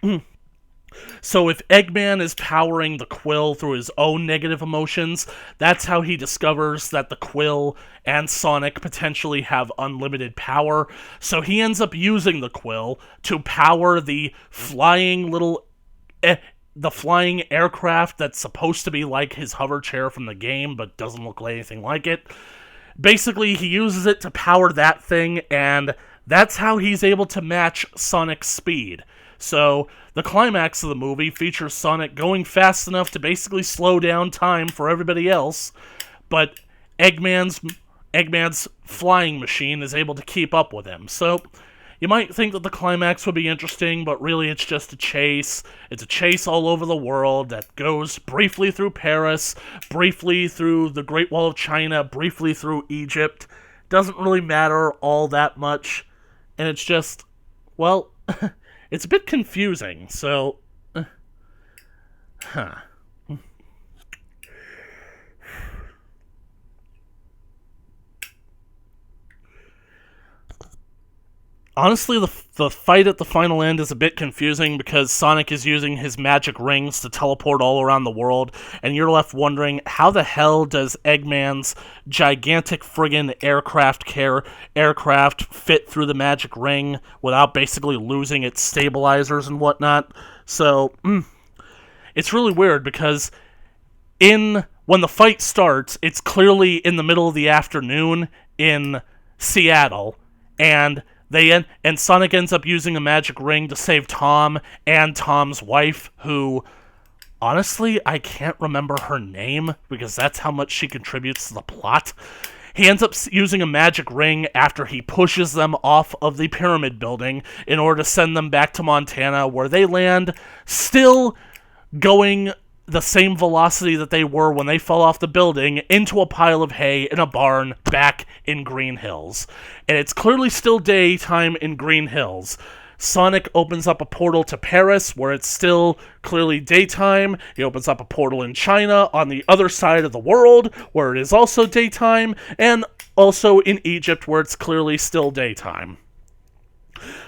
if Eggman is powering the Quill through his own negative emotions, that's how he discovers that the Quill and Sonic potentially have unlimited power. So he ends up using the Quill to power the flying aircraft that's supposed to be like his hover chair from the game, but doesn't look like anything like it. Basically, he uses it to power that thing, and that's how he's able to match Sonic's speed. So, the climax of the movie features Sonic going fast enough to basically slow down time for everybody else, but Eggman's flying machine is able to keep up with him. So, you might think that the climax would be interesting, but really it's just a chase. It's a chase all over the world that goes briefly through Paris, briefly through the Great Wall of China, briefly through Egypt. Doesn't really matter all that much, and it's just, well, it's a bit confusing, so, Honestly, the fight at the final end is a bit confusing because Sonic is using his magic rings to teleport all around the world, and you're left wondering, how the hell does Eggman's gigantic friggin' aircraft fit through the magic ring without basically losing its stabilizers and whatnot? So, it's really weird because when the fight starts, it's clearly in the middle of the afternoon in Seattle, and Sonic ends up using a magic ring to save Tom and Tom's wife, who, honestly, I can't remember her name, because that's how much she contributes to the plot. He ends up using a magic ring after he pushes them off of the pyramid building in order to send them back to Montana, where they land still going the same velocity that they were when they fell off the building, into a pile of hay in a barn back in Green Hills. And it's clearly still daytime in Green Hills. Sonic opens up a portal to Paris, where it's still clearly daytime. He opens up a portal in China, on the other side of the world, where it is also daytime, and also in Egypt, where it's clearly still daytime.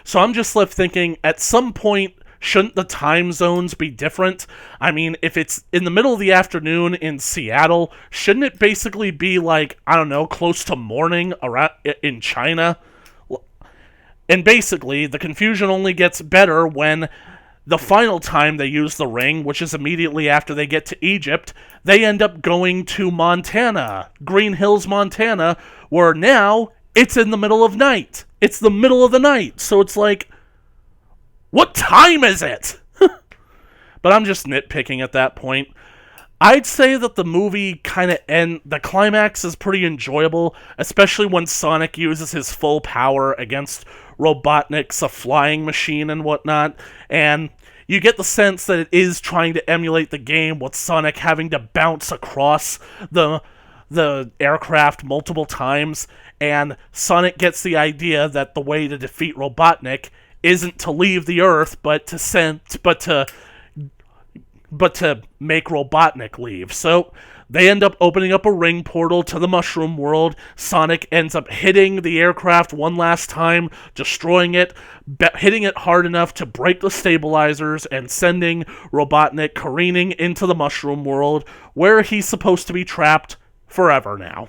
So I'm just left thinking, at some point, shouldn't the time zones be different? I mean, if it's in the middle of the afternoon in Seattle, shouldn't it basically be like, I don't know, close to morning around in China? And basically, the confusion only gets better when the final time they use the ring, which is immediately after they get to Egypt, they end up going to Montana, Green Hills, Montana, where now it's in the middle of night. It's the middle of the night, so it's like, what time is it? But I'm just nitpicking at that point. I'd say that the movie the climax is pretty enjoyable, especially when Sonic uses his full power against Robotnik's a flying machine and whatnot, and you get the sense that it is trying to emulate the game, with Sonic having to bounce across the aircraft multiple times, and Sonic gets the idea that the way to defeat Robotnik isn't to leave the Earth, but to make Robotnik leave. So they end up opening up a ring portal to the Mushroom World. Sonic ends up hitting the aircraft one last time, destroying it, hitting it hard enough to break the stabilizers, and sending Robotnik careening into the Mushroom World, where he's supposed to be trapped forever now.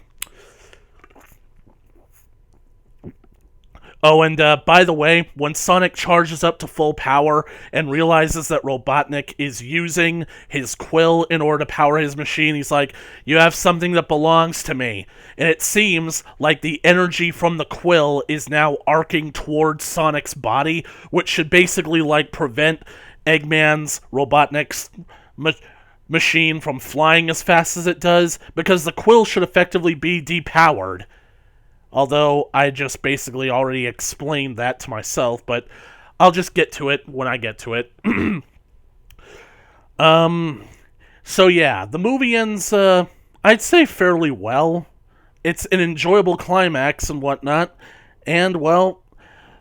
Oh, and by the way, when Sonic charges up to full power and realizes that Robotnik is using his quill in order to power his machine, he's like, "You have something that belongs to me." And it seems like the energy from the quill is now arcing towards Sonic's body, which should basically, prevent Eggman's Robotnik's machine from flying as fast as it does, because the quill should effectively be depowered. Although I just basically already explained that to myself, but I'll just get to it when I get to it. So yeah, the movie ends, I'd say fairly well. It's an enjoyable climax and whatnot, and well,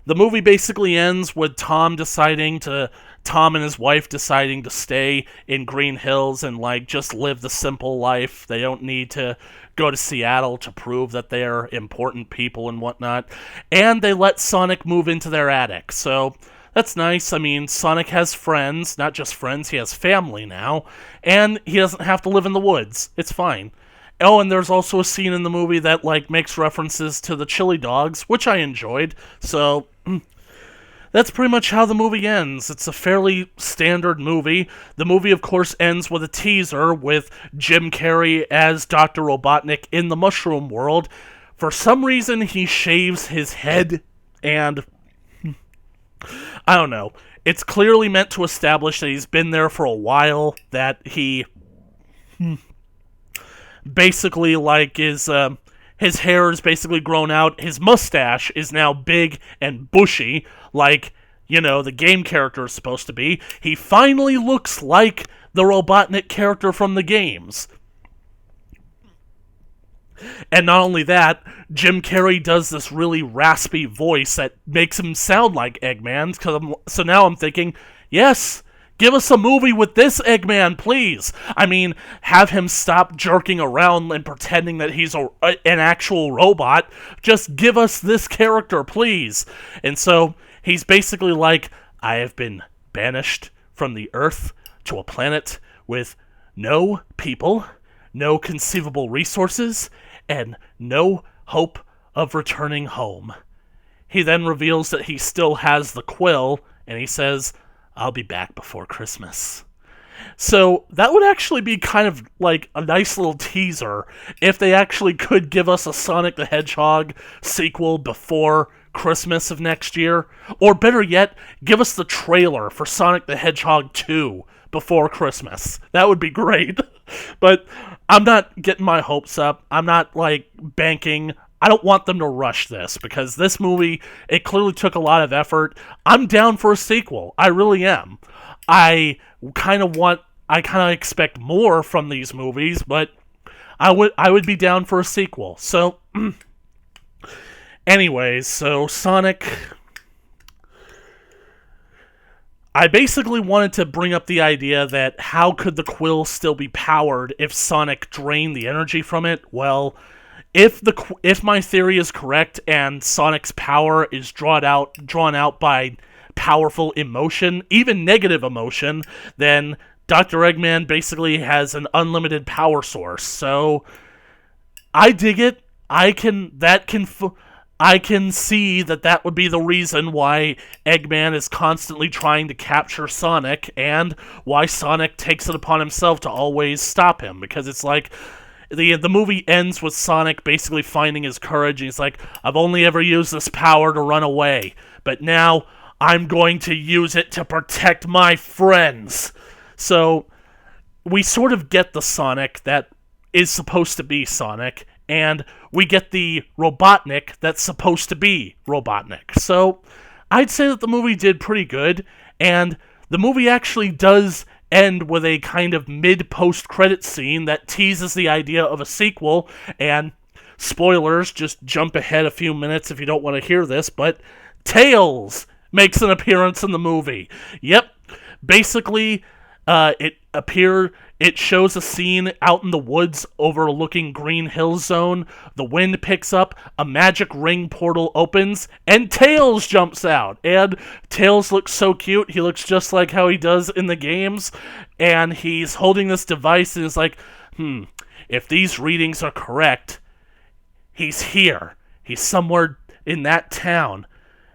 the movie basically ends with Tom and his wife deciding to stay in Green Hills and, like, just live the simple life. They don't need to go to Seattle to prove that they're important people and whatnot. And they let Sonic move into their attic. So that's nice. I mean, Sonic has friends, not just friends, he has family now. And he doesn't have to live in the woods. It's fine. Oh, and there's also a scene in the movie that, like, makes references to the chili dogs, which I enjoyed. So that's pretty much how the movie ends. It's a fairly standard movie. The movie, of course, ends with a teaser with Jim Carrey as Dr. Robotnik in the Mushroom World. For some reason, he shaves his head, and I don't know. It's clearly meant to establish that he's been there for a while, that he basically, like, his hair is basically grown out. His mustache is now big and bushy, like, you know, the game character is supposed to be. He finally looks like the Robotnik character from the games. And not only that, Jim Carrey does this really raspy voice that makes him sound like Eggman. So now I'm thinking, yes, give us a movie with this Eggman, please. I mean, have him stop jerking around and pretending that he's an actual robot. Just give us this character, please. And so he's basically like, I have been banished from the Earth to a planet with no people, no conceivable resources, and no hope of returning home. He then reveals that he still has the quill, and he says, I'll be back before Christmas. So that would actually be kind of like a nice little teaser if they actually could give us a Sonic the Hedgehog sequel before Christmas of next year. Or better yet, give us the trailer for Sonic the Hedgehog 2 before Christmas. That would be great. But I'm not getting my hopes up. I'm not, like, banking. I don't want them to rush this, because this movie, it clearly took a lot of effort. I'm down for a sequel. I really am. I kind of expect more from these movies, but I would be down for a sequel. So, anyways, so Sonic, I basically wanted to bring up the idea that how could the quill still be powered if Sonic drained the energy from it? Well, if my theory is correct and Sonic's power is drawn out by powerful emotion, even negative emotion, then Dr. Eggman basically has an unlimited power source. So I dig it. I can see that would be the reason why Eggman is constantly trying to capture Sonic, and why Sonic takes it upon himself to always stop him, because it's like the movie ends with Sonic basically finding his courage, and he's like, I've only ever used this power to run away, but now I'm going to use it to protect my friends. So we sort of get the Sonic that is supposed to be Sonic, and we get the Robotnik that's supposed to be Robotnik. So I'd say that the movie did pretty good, and the movie actually does end with a kind of mid-post-credit scene that teases the idea of a sequel, and spoilers, just jump ahead a few minutes if you don't want to hear this, but Tails makes an appearance in the movie. Yep, basically, it shows a scene out in the woods overlooking Green Hill Zone. The wind picks up, a magic ring portal opens, and Tails jumps out. And Tails looks so cute. He looks just like how he does in the games. And he's holding this device and is like, if these readings are correct, he's here. He's somewhere in that town.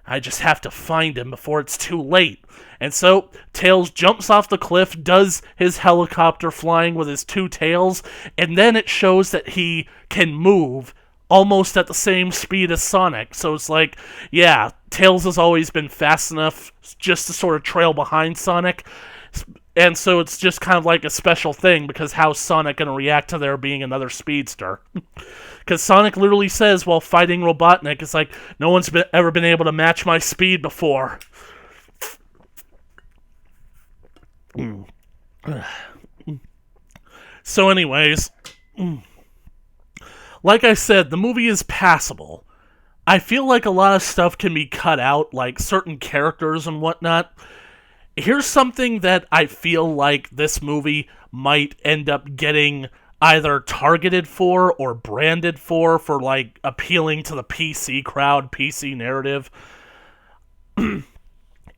I just have to find him before it's too late. And so Tails jumps off the cliff, does his helicopter flying with his two tails, and then it shows that he can move almost at the same speed as Sonic. So it's like, yeah, Tails has always been fast enough just to sort of trail behind Sonic. And so it's just kind of like a special thing, because how's Sonic going to react to there being another speedster? Because Sonic literally says while fighting Robotnik, it's like, no one's ever been able to match my speed before. So anyways, like I said, the movie is passable. I feel like a lot of stuff can be cut out, like certain characters and whatnot. Here's something that I feel like this movie might end up getting either targeted for or branded for like appealing to the PC crowd, PC narrative,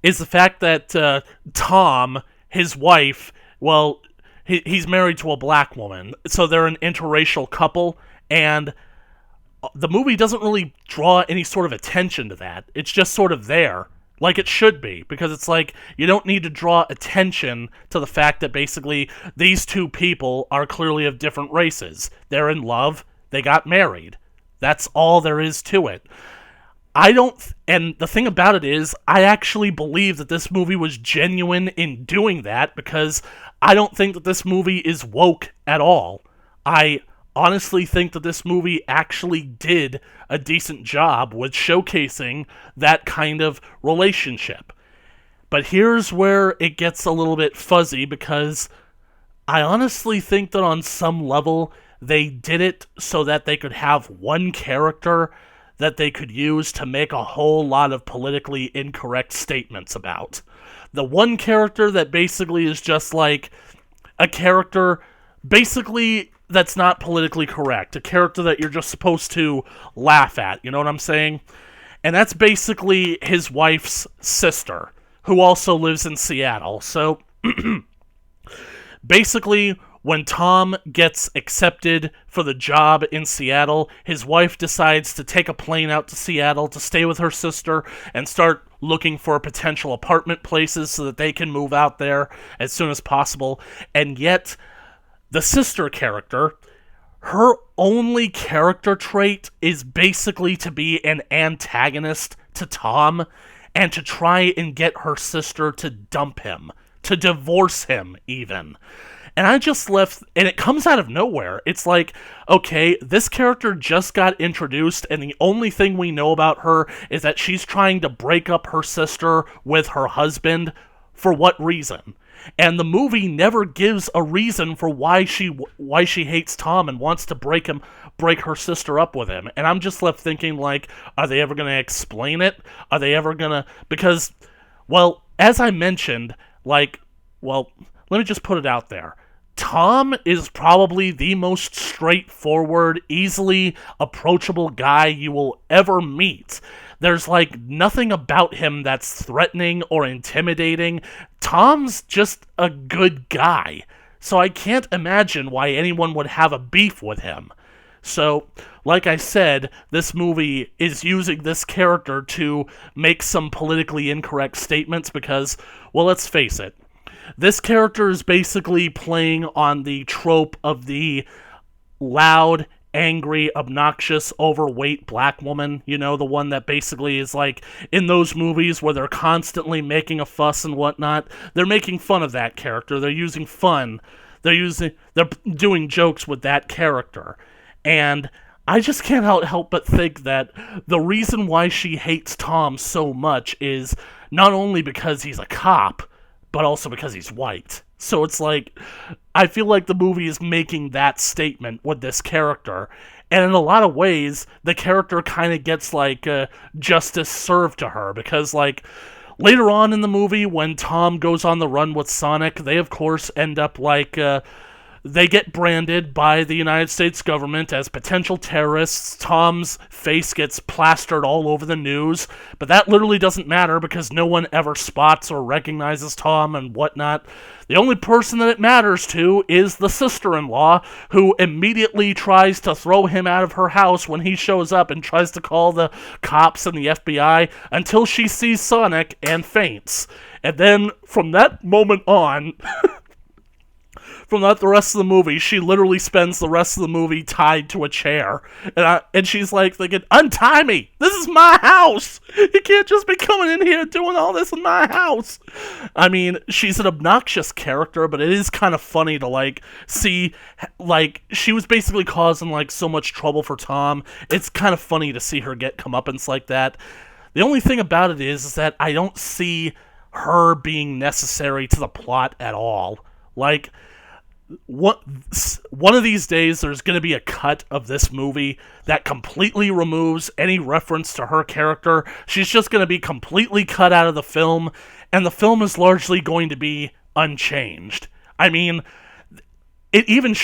is the fact that Tom, his wife, well, he's married to a black woman, so they're an interracial couple, and the movie doesn't really draw any sort of attention to that. It's just sort of there, like it should be, because it's like, you don't need to draw attention to the fact that basically these two people are clearly of different races. They're in love, they got married. That's all there is to it. And the thing about it is, I actually believe that this movie was genuine in doing that, because I don't think that this movie is woke at all. I honestly think that this movie actually did a decent job with showcasing that kind of relationship. But here's where it gets a little bit fuzzy, because I honestly think that on some level, they did it so that they could have one character that they could use to make a whole lot of politically incorrect statements about. The one character that basically is just like a character basically that's not politically correct, a character that you're just supposed to laugh at, you know what I'm saying? And that's basically his wife's sister, who also lives in Seattle. So basically, when Tom gets accepted for the job in Seattle, his wife decides to take a plane out to Seattle to stay with her sister and start looking for potential apartment places so that they can move out there as soon as possible. And yet, the sister character, her only character trait is basically to be an antagonist to Tom and to try and get her sister to dump him, to divorce him even. And I just left, and it comes out of nowhere. It's like, okay, this character just got introduced, and the only thing we know about her is that she's trying to break up her sister with her husband. For what reason? And the movie never gives a reason for why she hates Tom and wants to break her sister up with him. And I'm just left thinking, like, are they ever going to explain it? Are they ever going to... Because, well, as I mentioned, like, well, let me just put it out there. Tom is probably the most straightforward, easily approachable guy you will ever meet. There's, like, nothing about him that's threatening or intimidating. Tom's just a good guy. So I can't imagine why anyone would have a beef with him. So, like I said, this movie is using this character to make some politically incorrect statements because, well, let's face it, this character is basically playing on the trope of the loud, angry, obnoxious, overweight black woman. You know, the one that basically is like in those movies where they're constantly making a fuss and whatnot. They're making fun of that character. They're using fun. They're doing jokes with that character. And I just can't help but think that the reason why she hates Tom so much is not only because he's a cop, but also because he's white. So it's like, I feel like the movie is making that statement with this character, and in a lot of ways, the character kind of gets, like, justice served to her, because, like, later on in the movie, when Tom goes on the run with Sonic, they, of course, end up, like, they get branded by the United States government as potential terrorists. Tom's face gets plastered all over the news, but that literally doesn't matter because no one ever spots or recognizes Tom and whatnot. The only person that it matters to is the sister-in-law, who immediately tries to throw him out of her house when he shows up and tries to call the cops and the FBI until she sees Sonic and faints. And then, from that moment on... from the rest of the movie. She literally spends the rest of the movie tied to a chair. And she's like thinking, untie me! This is my house! You can't just be coming in here doing all this in my house! I mean, she's an obnoxious character, but it is kind of funny to, like, see, like, she was basically causing, like, so much trouble for Tom. It's kind of funny to see her get comeuppance like that. The only thing about it is that I don't see her being necessary to the plot at all. Like, one of these days there's going to be a cut of this movie that completely removes any reference to her character. She's just going to be completely cut out of the film, and the film is largely going to be unchanged. I mean, it even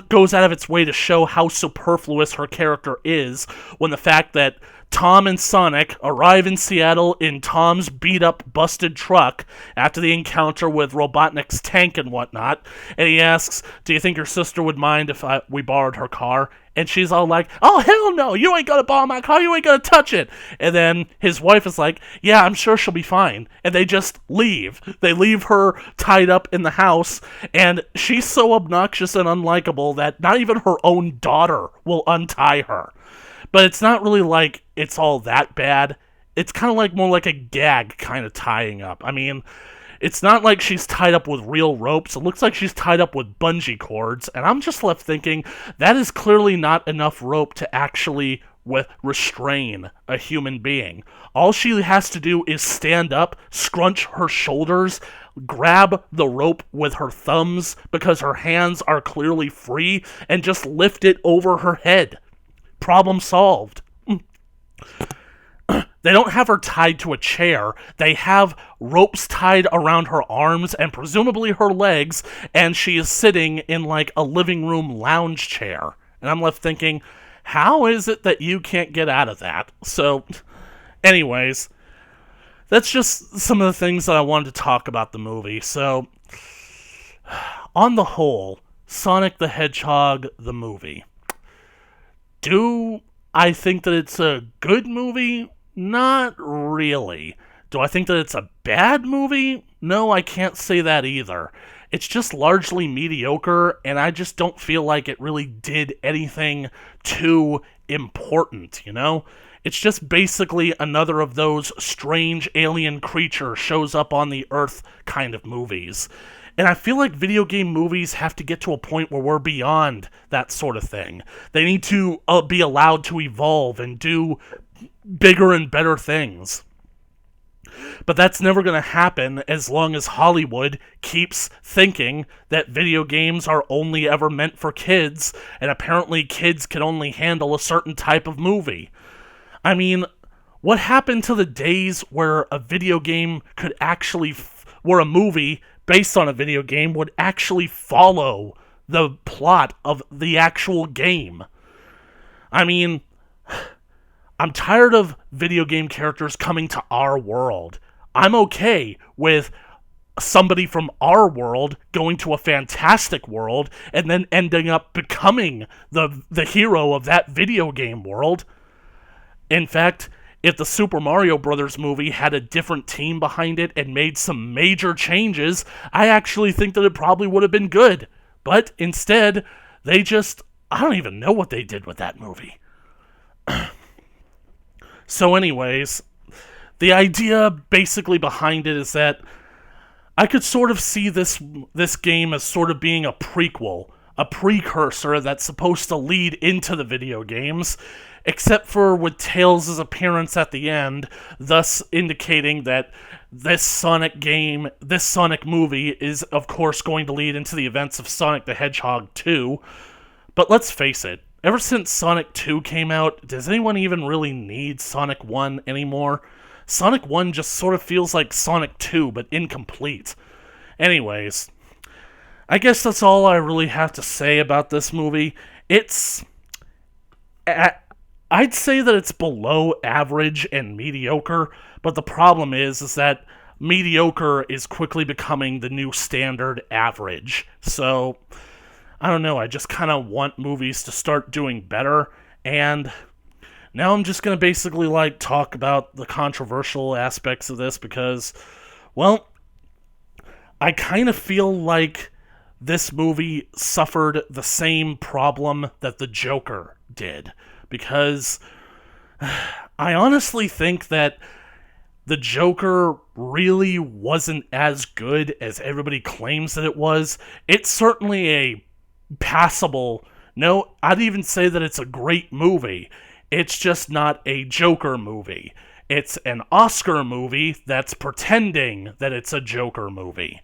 goes out of its way to show how superfluous her character is when the fact that Tom and Sonic arrive in Seattle in Tom's beat-up, busted truck after the encounter with Robotnik's tank and whatnot, and he asks, do you think your sister would mind if we borrowed her car? And she's all like, oh, hell no, you ain't gonna borrow my car, you ain't gonna touch it. And then his wife is like, yeah, I'm sure she'll be fine. And they just leave. They leave her tied up in the house, and she's so obnoxious and unlikable that not even her own daughter will untie her. But it's not really like it's all that bad. It's kind of like more like a gag kind of tying up. I mean, it's not like she's tied up with real ropes. It looks like she's tied up with bungee cords. And I'm just left thinking, that is clearly not enough rope to actually restrain a human being. All she has to do is stand up, scrunch her shoulders, grab the rope with her thumbs because her hands are clearly free, and just lift it over her head. Problem solved. They don't have her tied to a chair. They have ropes tied around her arms and presumably her legs, and she is sitting in like a living room lounge chair. And I'm left thinking, how is it that you can't get out of that? So, anyways, that's just some of the things that I wanted to talk about the movie. So, on the whole, Sonic the Hedgehog, the movie. Do I think that it's a good movie? Not really. Do I think that it's a bad movie? No, I can't say that either. It's just largely mediocre, and I just don't feel like it really did anything too important, you know? It's just basically another of those strange alien creature shows up on the Earth kind of movies. And I feel like video game movies have to get to a point where we're beyond that sort of thing. They need to be allowed to evolve and do bigger and better things. But that's never going to happen as long as Hollywood keeps thinking that video games are only ever meant for kids, and apparently kids can only handle a certain type of movie. I mean, what happened to the days where a video game could actually, where a movie based on a video game would actually follow the plot of the actual game? I mean, I'm tired of video game characters coming to our world. I'm okay with somebody from our world going to a fantastic world and then ending up becoming the hero of that video game world. In fact, if the Super Mario Brothers movie had a different team behind it and made some major changes, I actually think that it probably would have been good. But instead, I don't even know what they did with that movie. So anyways, the idea basically behind it is that I could sort of see this game as sort of being a prequel, a precursor that's supposed to lead into the video games, except for with Tails' appearance at the end, thus indicating that this Sonic movie is, of course, going to lead into the events of Sonic the Hedgehog 2. But let's face it, ever since Sonic 2 came out, does anyone even really need Sonic 1 anymore? Sonic 1 just sort of feels like Sonic 2, but incomplete. Anyways, I guess that's all I really have to say about this movie. I'd say that it's below average and mediocre, but the problem is that mediocre is quickly becoming the new standard average. So, I don't know, I just kind of want movies to start doing better, and now I'm just going to basically, talk about the controversial aspects of this because, well, I kind of feel like this movie suffered the same problem that the Joker did. Because I honestly think that the Joker really wasn't as good as everybody claims that it was. It's certainly a passable, no, I'd even say that it's a great movie. It's just not a Joker movie. It's an Oscar movie that's pretending that it's a Joker movie.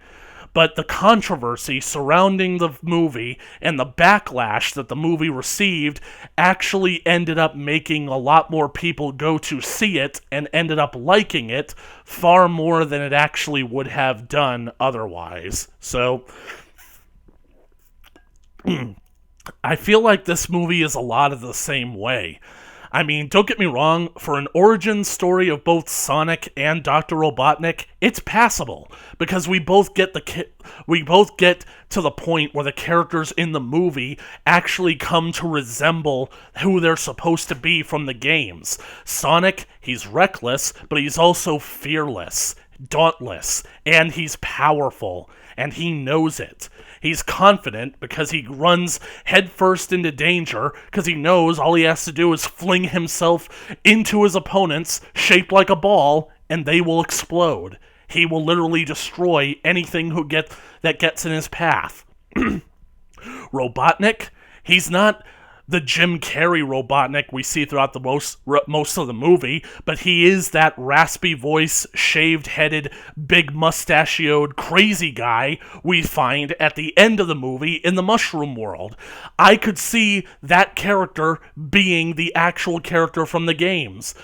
But the controversy surrounding the movie and the backlash that the movie received actually ended up making a lot more people go to see it and ended up liking it far more than it actually would have done otherwise. So I feel like this movie is a lot of the same way. I mean, don't get me wrong, for an origin story of both Sonic and Dr. Robotnik, it's passable because we both get to the point where the characters in the movie actually come to resemble who they're supposed to be from the games. Sonic, he's reckless, but he's also fearless, dauntless, and he's powerful, and he knows it. He's confident because he runs headfirst into danger because he knows all he has to do is fling himself into his opponents, shaped like a ball, and they will explode. He will literally destroy anything that gets in his path. Robotnik, he's not the Jim Carrey Robotnik we see throughout the most of the movie, but he is that raspy voice, shaved-headed, big mustachioed, crazy guy we find at the end of the movie in the Mushroom World. I could see that character being the actual character from the games,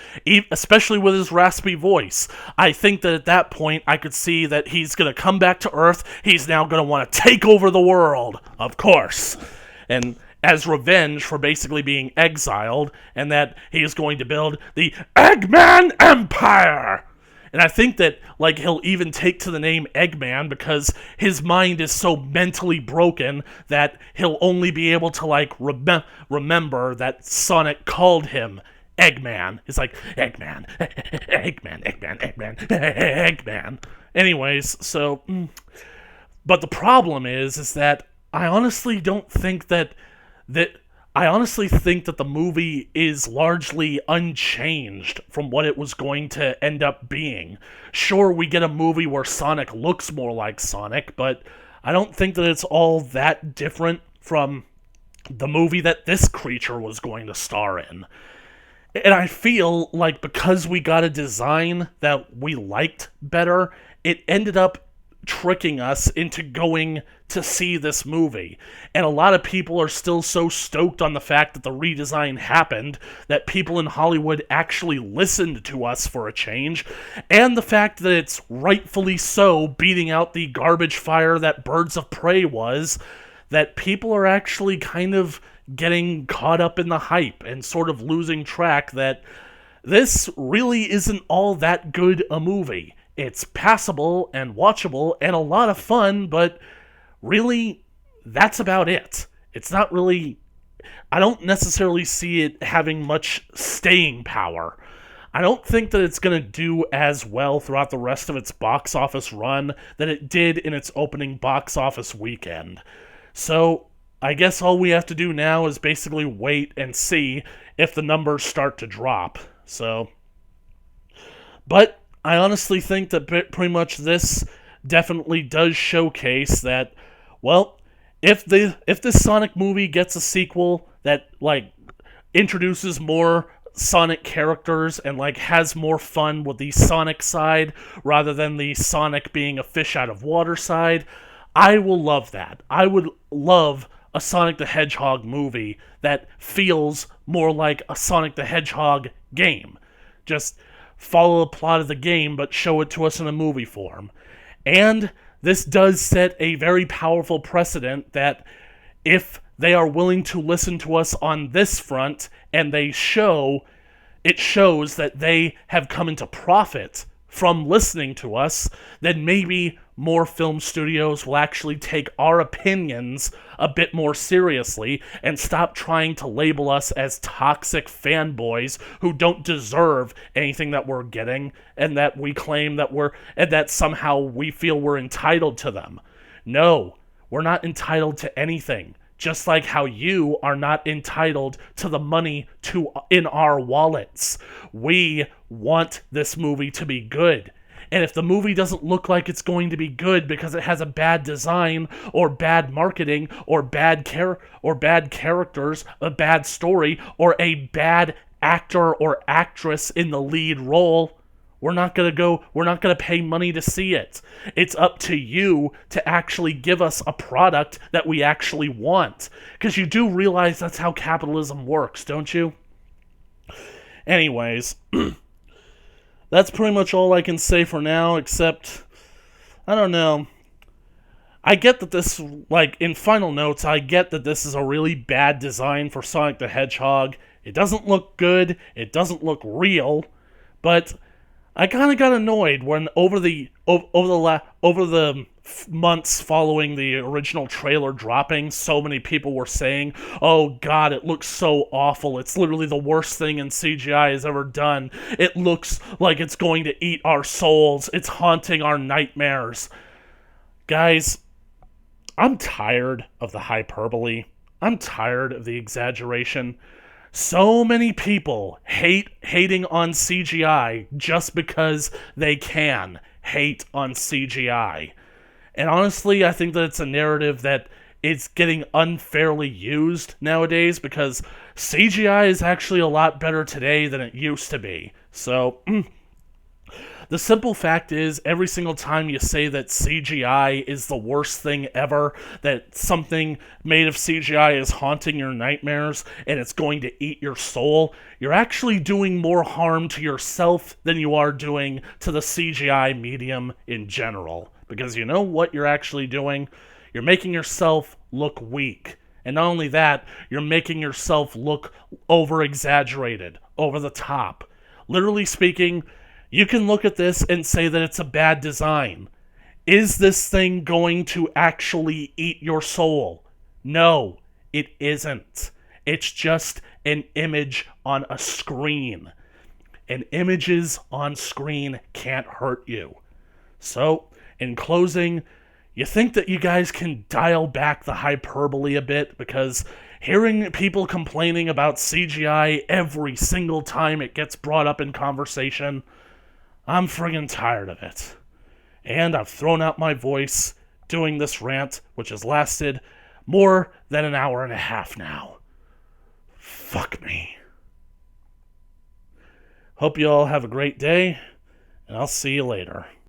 especially with his raspy voice. I think that at that point, I could see that he's going to come back to Earth, he's now going to want to take over the world, of course. And as revenge for basically being exiled, and that he is going to build the Eggman Empire. And I think that, he'll even take to the name Eggman because his mind is so mentally broken that he'll only be able to, remember that Sonic called him Eggman. It's like, Eggman, Eggman, Eggman, Eggman, Eggman. Anyways, so, but the problem is that I honestly think that the movie is largely unchanged from what it was going to end up being. Sure, we get a movie where Sonic looks more like Sonic, but I don't think that it's all that different from the movie that this creature was going to star in. And I feel like because we got a design that we liked better, it ended up tricking us into going to see this movie. And a lot of people are still so stoked on the fact that the redesign happened that people in Hollywood actually listened to us for a change, and the fact that it's rightfully so beating out the garbage fire that Birds of Prey was, that people are actually kind of getting caught up in the hype and sort of losing track that this really isn't all that good a movie. It's passable and watchable and a lot of fun, but really, that's about it. It's not really... I don't necessarily see it having much staying power. I don't think that it's going to do as well throughout the rest of its box office run that it did in its opening box office weekend. So, I guess all we have to do now is basically wait and see if the numbers start to drop. But I honestly think that pretty much this definitely does showcase that, well, if this Sonic movie gets a sequel that, introduces more Sonic characters and, has more fun with the Sonic side rather than the Sonic being a fish out of water side, I will love that. I would love a Sonic the Hedgehog movie that feels more like a Sonic the Hedgehog game. Just follow the plot of the game, but show it to us in a movie form. And this does set a very powerful precedent that if they are willing to listen to us on this front, and it shows that they have come into profit from listening to us, then maybe more film studios will actually take our opinions a bit more seriously and stop trying to label us as toxic fanboys who don't deserve anything that we're getting and that somehow we feel we're entitled to them. No, We're not entitled to anything. Just like how you are not entitled to the money in our wallets. We want this movie to be good. And if the movie doesn't look like it's going to be good because it has a bad design or bad marketing or bad characters, a bad story, or a bad actor or actress in the lead role, we're not going to pay money to see it. It's up to you to actually give us a product that we actually want. Because you do realize that's how capitalism works, don't you? Anyways, that's pretty much all I can say for now, except, I don't know. I get that this, like, in final notes, I get that this is a really bad design for Sonic the Hedgehog. It doesn't look good, it doesn't look real, but I kind of got annoyed when over the months following the original trailer dropping, so many people were saying, "Oh God, it looks so awful. It's literally the worst thing in CGI has ever done. It looks like it's going to eat our souls. It's haunting our nightmares." Guys, I'm tired of the hyperbole. I'm tired of the exaggeration. So many people hating on CGI just because they can hate on CGI. And honestly, I think that it's a narrative that it's getting unfairly used nowadays because CGI is actually a lot better today than it used to be. So, the simple fact is, every single time you say that CGI is the worst thing ever, that something made of CGI is haunting your nightmares, and it's going to eat your soul, you're actually doing more harm to yourself than you are doing to the CGI medium in general. Because you know what you're actually doing? You're making yourself look weak. And not only that, you're making yourself look over-exaggerated, over the top. Literally speaking, you can look at this and say that it's a bad design. Is this thing going to actually eat your soul? No, it isn't. It's just an image on a screen. And images on screen can't hurt you. So, in closing, you think that you guys can dial back the hyperbole a bit? Because hearing people complaining about CGI every single time it gets brought up in conversation, I'm friggin' tired of it. And I've thrown out my voice doing this rant, which has lasted more than an hour and a half now. Fuck me. Hope you all have a great day, and I'll see you later.